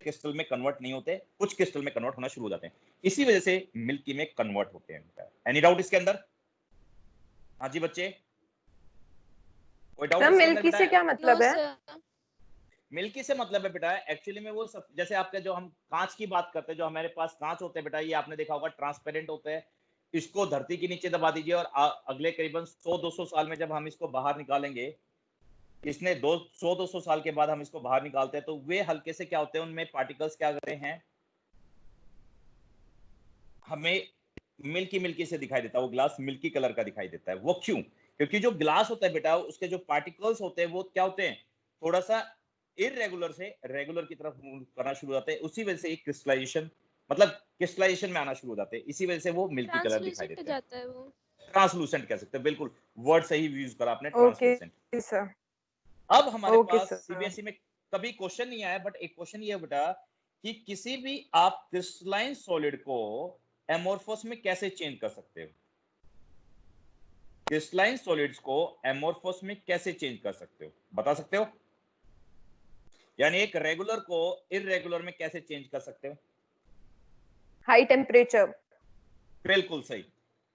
क्रिस्टल में कन्वर्ट नहीं होते, कुछ क्रिस्टल में कन्वर्ट होना शुरू हो जाते हैं, इसी वजह से मिल्की में कन्वर्ट होते हैं। एनी डाउट इसके अंदर? हाँ जी बच्चे, कोई डाउट? मिल्की से क्या मतलब नो है? सर। मिल्की से मतलब है बेटा एक्चुअली में वो सब, जैसे आपके जो हम कांच की बात करते हैं, जो हमारे पास कांच होते हैं बेटा, ये आपने देखा होगा ट्रांसपेरेंट होते हैं। इसको धरती के नीचे दबा दीजिए और अगले करीबन 100-200 साल में जब हम इसको बाहर निकालेंगे, इसने 100-200 साल के बाद हम इसको बाहर निकालते हैं, तो वे हल्के से क्या होते हैं, उनमें पार्टिकल्स क्या करते हैं, हमें मिल्की मिल्की से दिखाई देता है। वो ग्लास मिल्की कलर का दिखाई देता है। वो क्यों? क्योंकि जो ग्लास होता है बेटा उसके जो पार्टिकल्स होते हैं वो क्या होते हैं, थोड़ा सा इररेगुलर से रेगुलर की तरफ मूव करना शुरू हो जाते हैं। उसी वजह से एक क्रिस्टलाइजेशन, मतलब क्रिस्टलाइजेशन में आना शुरू हो जाते हैं। इसी वजह से वो मिल्की कलर दिखाई ट्रांसलूसेंट हो देते हैं। जाता है वो। ट्रांसलूसेंट कह सकते हैं, बिल्कुल वर्ड सही यूज करा आपने, ओके ट्रांसलूसेंट। सर। अब हमारे ओके पास सर। सीबीएसई में कभी क्वेश्चन नहीं आया, बट एक क्वेश्चन ये है बेटा कि किसी भी आप क्रिस्टलाइन सॉलिड को एमोर्फस में कैसे चेंज कर सकते हो? क्रिस्टलाइन सॉलिड्स को एमोर्फस में कैसे चेंज कर सकते हो, बता सकते हो? यानी एक रेगुलर को इररेगुलर में कैसे चेंज कर सकते हो? High temperature. बिल्कुल सही।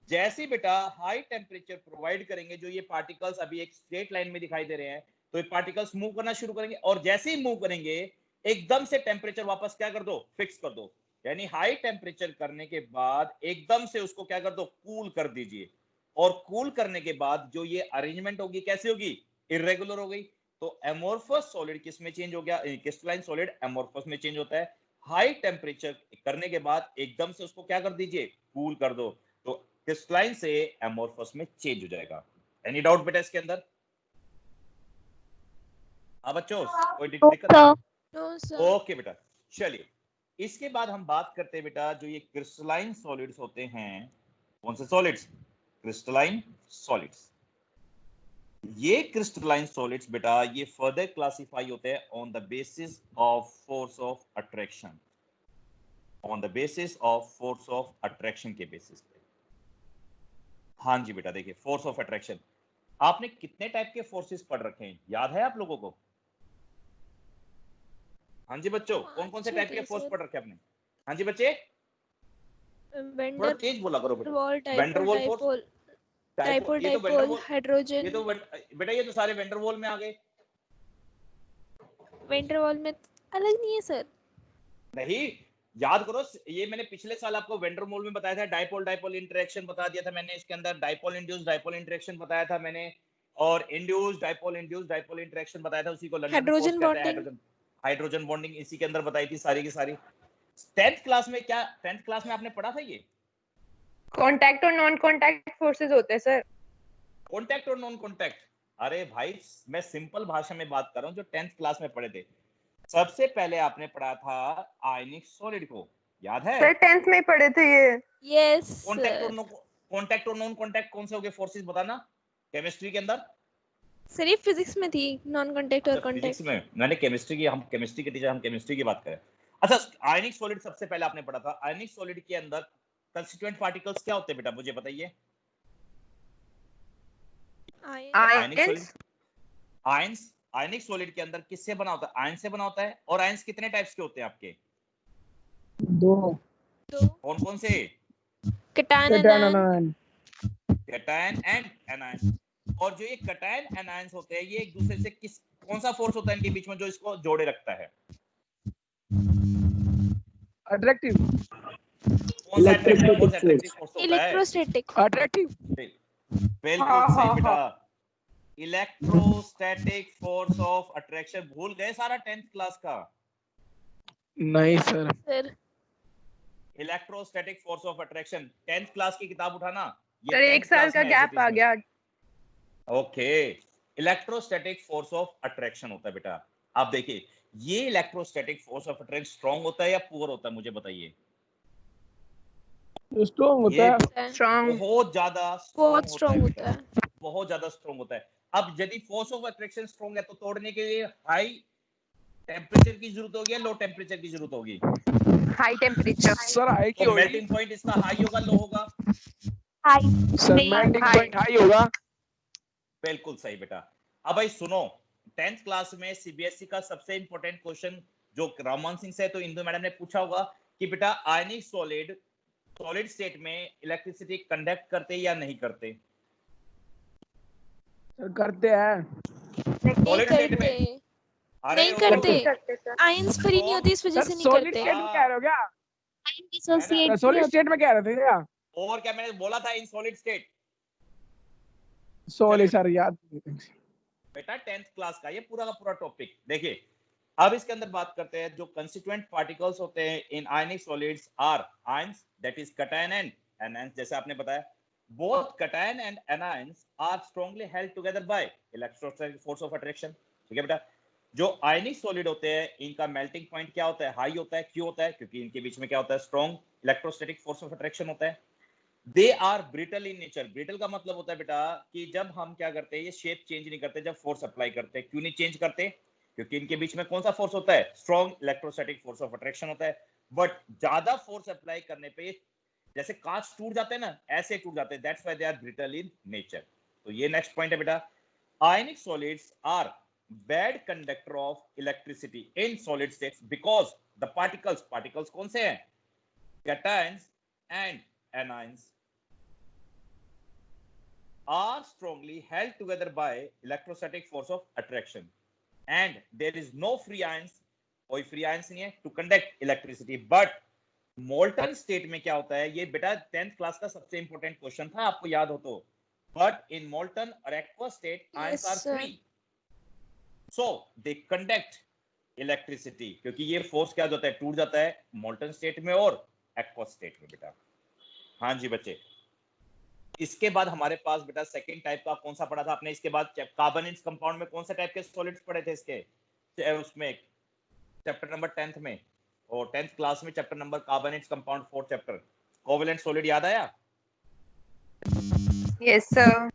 जैसे बेटा हाई टेम्परेचर प्रोवाइड करेंगे, जो ये पार्टिकल्स अभी एक स्ट्रेट लाइन में दिखाई दे रहे हैं, तो ये पार्टिकल्स मूव करना शुरू करेंगे, और जैसे ही मूव करेंगे एकदम से टेम्परेचर वापस क्या कर दो, फिक्स कर दो। यानी हाई टेम्परेचर करने के बाद एकदम से उसको क्या कर दो, कूल कर दीजिए। और कूल करने के बाद जो ये अरेंजमेंट होगी कैसी होगी, इरेगुलर हो गई। तो एमोर्फस सॉलिड किस में चेंज हो गया, क्रिस्टलाइन सॉलिड एमोर्फस में चेंज होता है। हाई टेम्परेचर करने के बाद एकदम से उसको क्या कर दीजिए, कूल कर दो, तो क्रिस्टलाइन से एमोर्फस में चेंज हो जाएगा। एनी डाउट बेटा इसके अंदर? हाँ बच्चों, कोई दिक्कत? No sir. ओके बेटा, चलिए इसके बाद हम बात करते हैं बेटा जो ये क्रिस्टलाइन सॉलिड्स होते हैं। कौन से सॉलिड्स? Crystalline solids. ये क्रिस्टलाइन सॉलिड्स बेटा ये फर्दर क्लासिफाई होते हैं on the basis of force of attraction, on the basis of force of attraction के बेसिस पे। हाँ जी बेटा, देखिए फोर्स ऑफ अट्रैक्शन, आपने कितने टाइप के फोर्सेस पढ़ रखे हैं, याद है आप लोगों को? हाँ जी बच्चों, कौन कौन से टाइप के फोर्स पढ़ रखे आपने? हाँ जी बच्चे, थोड़ा तेज बोला करो बेटा। वैंडरवॉल फोर्स, डाइपोल, ये तो डाइपोल, वैंडरवॉल, हाइड्रोजन। ये तो बेटा ये तो सारे वैंडरवॉल में आ गए। वैंडरवॉल में अलग नहीं है सर? नहीं, याद करो, ये मैंने पिछले साल आपको वैंडरवॉल में बताया था, डाइपोल डाइपोल इंटरेक्शन बता दिया था मैंने, इसके अंदर डाइपोल इंड्यूस डाइपोल इंटरेक्शन बताया था मैंने, और इंड्यूस डाइपोल इंटरेक्शन बताया था, उसी को लंदन फोर्स कहते हैं, हाइड्रोजन हाइड्रोजन बॉन्डिंग इसी के अंदर बताई थी सारी की सारी। 10th क्लास में, क्या 10th क्लास में आपने पढ़ा था ये? कांटेक्ट और नॉन कांटेक्ट फोर्सेस होते हैं सर। कांटेक्ट और नॉन कांटेक्ट, अरे भाई मैं सिंपल भाषा में बात कर रहा हूँ, जो 10th क्लास में पढ़े थे। सबसे पहले आपने पढ़ा था आयनिक सॉलिड को, याद है? सर 10th में पढ़े थे ये। यस। कांटेक्ट और नॉन कांटेक्ट कौन से हो गए फोर्सेस, बताना केमिस्ट्री के अंदर। सिर्फ फिजिक्स में थी नॉन कांटेक्ट और फिजिक्स कांटेक्ट। में मैंने केमिस्ट्री की, हम केमिस्ट्री के टीचर, हम केमिस्ट्री की बात करें। अच्छा, आयनिक सॉलिड सबसे पहले आपने पढ़ा था। आयनिक सॉलिड के अंदर कंस्टिट्यूएंट पार्टिकल्स क्या होते हैं बेटा, मुझे बताइए? आयनिक सॉलिड, आयंस, आयनिक सॉलिड के अंदर किससे बना होता है? आयन से बना होता है। और आयंस कितने टाइप्स के होते हैं आपके? दो। कौन कौन से? Cation cation and anion. और जो ये कैटायन एनायंस होते हैं, ये एक दूसरे से किस, कौन सा फोर्स होता है इनके बीच में जो इसको जोड़े रखता है? अट्रैक्टिव। कौन सा अट्रैक्टिव फोर्स होता है? इलेक्ट्रोस्टैटिक। अट्रैक्टिव। बिल्कुल सही बेटा, इलेक्ट्रोस्टैटिक फोर्स ऑफ अट्रैक्शन। भूल गए सारा 10th क्लास का? नहीं sir. Sir electrostatic force of attraction 10th class की किताब उठाना, ये सर 10th 1 साल क्लास का में as गैप it is आ में। गया। Okay, electrostatic force of attraction होता है बेटा। आप देखिए, ये electrostatic force of attraction strong होता है या पुअर होता है, मुझे बताइए। स्ट्रॉन्ग होता ये है। स्ट्रांग। बहुत ज्यादा बहुत स्ट्रांग स्ट्रांग होता होता है है। बेटा, बहुत ज्यादा स्ट्रांग होता है। अब यदि फोर्स ऑफ अट्रैक्शन स्ट्रांग है तो तोड़ने के लिए हाई टेम्परेचर की जरूरत होगी या लो टेम्परेचर की जरूरत होगी? High temperature. सर हाई की तो होगी। मेल्टिंग पॉइंट इसका हाई होगा लो होगा? Sir melting high. Point high होगा। बिल्कुल सही बेटा। अब भाई सुनो, 10th क्लास में सीबीएसई का सबसे इंपॉर्टेंट क्वेश्चन जो राममोहन सिंह से तो इंदु मैडम ने पूछा होगा कि बेटा आयनिक सॉलिड स्टेट में इलेक्ट्रिसिटी कंडक्ट करते या नहीं करते? सर करते हैं। नहीं सॉलिड स्टेट करते, में? अरे नहीं ओ, करते। करते सर। आयंस फ्री नहीं होती, इस वजह सर से नहीं सॉलिड करते। स्टेट में कह रहे हो क्या? आयन डिसोसिएट सॉलिड नहीं स्टेट में कह रहे थे क्या? और क्या मैंने बोला था इन सॉलिड स्टेट? सॉलिड सर याद। बेटा 10th क्लास का ये पूरा का पूरा टॉपिक देखिए। अब इसके अंदर बात करते हैं, जो कंस्टिट्यूएंट पार्टिकल्स होते हैं in ionic solids are ions, that is cation and anions. जैसे आपने बताया, both cation and anions are strongly held together by electrostatic force of attraction. ठीक है बेटा, जो आयनिक सॉलिड होते हैं इनका मेल्टिंग पॉइंट क्या होता है? हाई होता है। क्यों होता है? क्योंकि इनके बीच में क्या होता है? Strong electrostatic force of attraction होता है। They are brittle in nature. Brittle का मतलब होता है बेटा कि जब हम क्या करते हैं, ये शेप चेंज नहीं करते जब फोर्स अप्लाई करते हैं। क्यों नहीं चेंज करते? क्योंकि इनके बीच में कौन सा फोर्स होता है? Strong electrostatic force of attraction होता है। बट ज्यादा फोर्स अप्लाई करने पे जैसे कांच टूट जाते हैं ना, ऐसे टूट जाते हैं। That's why they are brittle in nature. तो ये नेक्स्ट पॉइंट है बेटा। Ionic solids are bad conductor of electricity in solid states because the particles कौन से हैं? Cations and anions are strongly held together by electrostatic force of attraction and there is no free ions, कोई free ions नहीं है to conduct electricity। but molten state में क्या होता है? ये बेटा 10th क्लास का सबसे इंपॉर्टेंट क्वेश्चन था, आपको याद हो तो। but in molten or aqueous state ions Yes, are sir. free, so they conduct electricity। क्योंकि ये फोर्स क्या होता है? टूट जाता है molten state में और aqueous state में बेटा। हाँ जी बच्चे, इसके बाद हमारे पास बेटा सेकंड टाइप का कौन सा पढ़ा था आपने? इसके बाद कार्बोनेट्स कंपाउंड में कौन सा टाइप के सॉलिड्स पढ़े थे इसके उसमें चैप्टर नंबर 10th में, और 10th क्लास में chapter number carbonates compound 4th chapter covalent solid याद आया? Yes sir.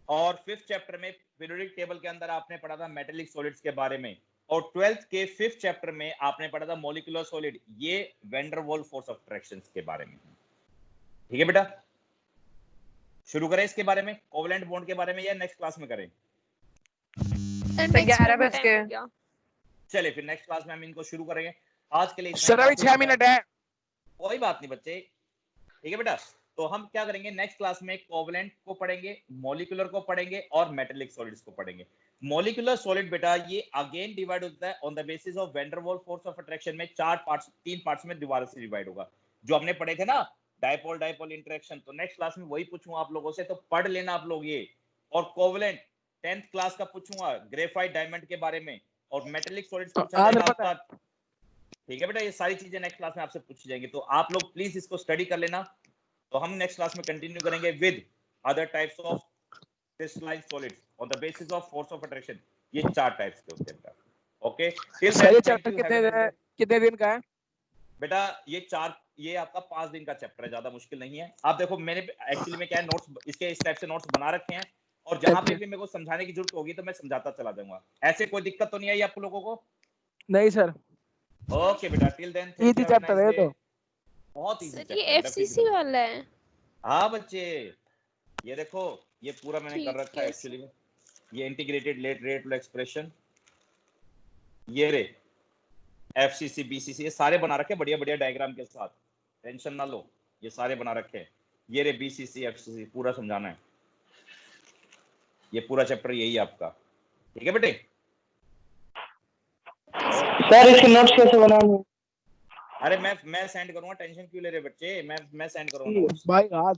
और 5th चैप्टर में पीरियोडिक टेबल के अंदर आपने पढ़ा था मेटेलिक सॉलिड्स के बारे में, और 12th के 5th चैप्टर में आपने पढ़ा था मॉलिक्यूलर सॉलिड, ये van der Waals force of attraction के बारे में। ठीक है बेटा, शुरू करें इसके बारे में, कोवेलेंट बॉन्ड के बारे में, या नेक्स्ट क्लास में करें? And next 11 time बज time गए। हो गया। चलिए फिर नेक्स्ट क्लास में हम इनको शुरू करेंगे। आज के लिए इतना सर ही अभी काफी 6 है। मिनट है। कोई बात नहीं बच्चे, ठीक है बेटा। तो हम क्या करेंगे नेक्स्ट क्लास में? कोवेलेंट को पढ़ेंगे, मॉलिक्यूलर को पढ़ेंगे और मेटेलिक सॉलिड्स को पढ़ेंगे। मॉलिक्यूलर सॉलिड बेटा ये अगेन डिवाइड होता है on the basis of van der Waals force of attraction में। 3 पार्ट्स में दोबारा से डिवाइड होगा, जो हमने पढ़े थे ना, डायपोल डायपोल इंटरेक्शन। तो नेक्स्ट क्लास में वही पूछूंगा आप लोगों से, तो पढ़ लेना आप लोग ये। और कोवेलेंट 10th क्लास का पूछूंगा ग्रेफाइट डायमंड के बारे में, और मेटेलिक सॉलिड्स पूछा आज जाएगा पता है। आपका। ठीक है बेटा, ये सारी चीजें नेक्स्ट क्लास में आपसे पूछी जाएंगी, तो आप लोग प्लीज इसको स्टडी कर लेना। तो हम नेक्स्ट क्लास में कंटिन्यू करेंगे with other types of crystalline solids on the basis of force of attraction. ये 4 टाइप्स के होते हैं। ओके, टिल सर ये देन चैप्टर कितने दिन का है? बेटा ये आपका 5 दिन का चैप्टर है, ज्यादा मुश्किल नहीं है। आप देखो मैंने एक्चुअली में क्या है, नोट्स इसके इस टाइप से नोट्स बना रखे हैं, और जहां पे भी मेरे को समझाने की जरूरत होगी तो मैं समझाता चला जाऊंगा। ऐसे कोई दिक्कत तो नहीं आई आप लोगों को? नहीं सर। ओके बेटा, टिल देन इजी चैप्टर है तो। बहुत इजी सर चैप्टर ये है बेटा, एफसीसी वाला है। हाँ बच्चे, ये देखो ये पूरा मैंने कर ठीक रखा है है एक्चुअली में। ये इंटीग्रेटेड रेट एक्सप्रेशन, ये रे एफसीसी बीसीसी, ये सारे बना रखे बढ़िया बढ़िया डायग्राम के साथ, टेंशन ना लो, ये सारे बना रखे हैं। ये रे बीसीसी एफसीसी पूरा समझाना है, ये पूरा चैप्टर यही है आपका। ठीक है बेटे? सर इसके नोट्स कैसे बनाने? अरे मैं सेंड करूंगा, टेंशन क्यों ले रहे बच्चे, मैं सेंड करूंगा नोट्स। भाई आज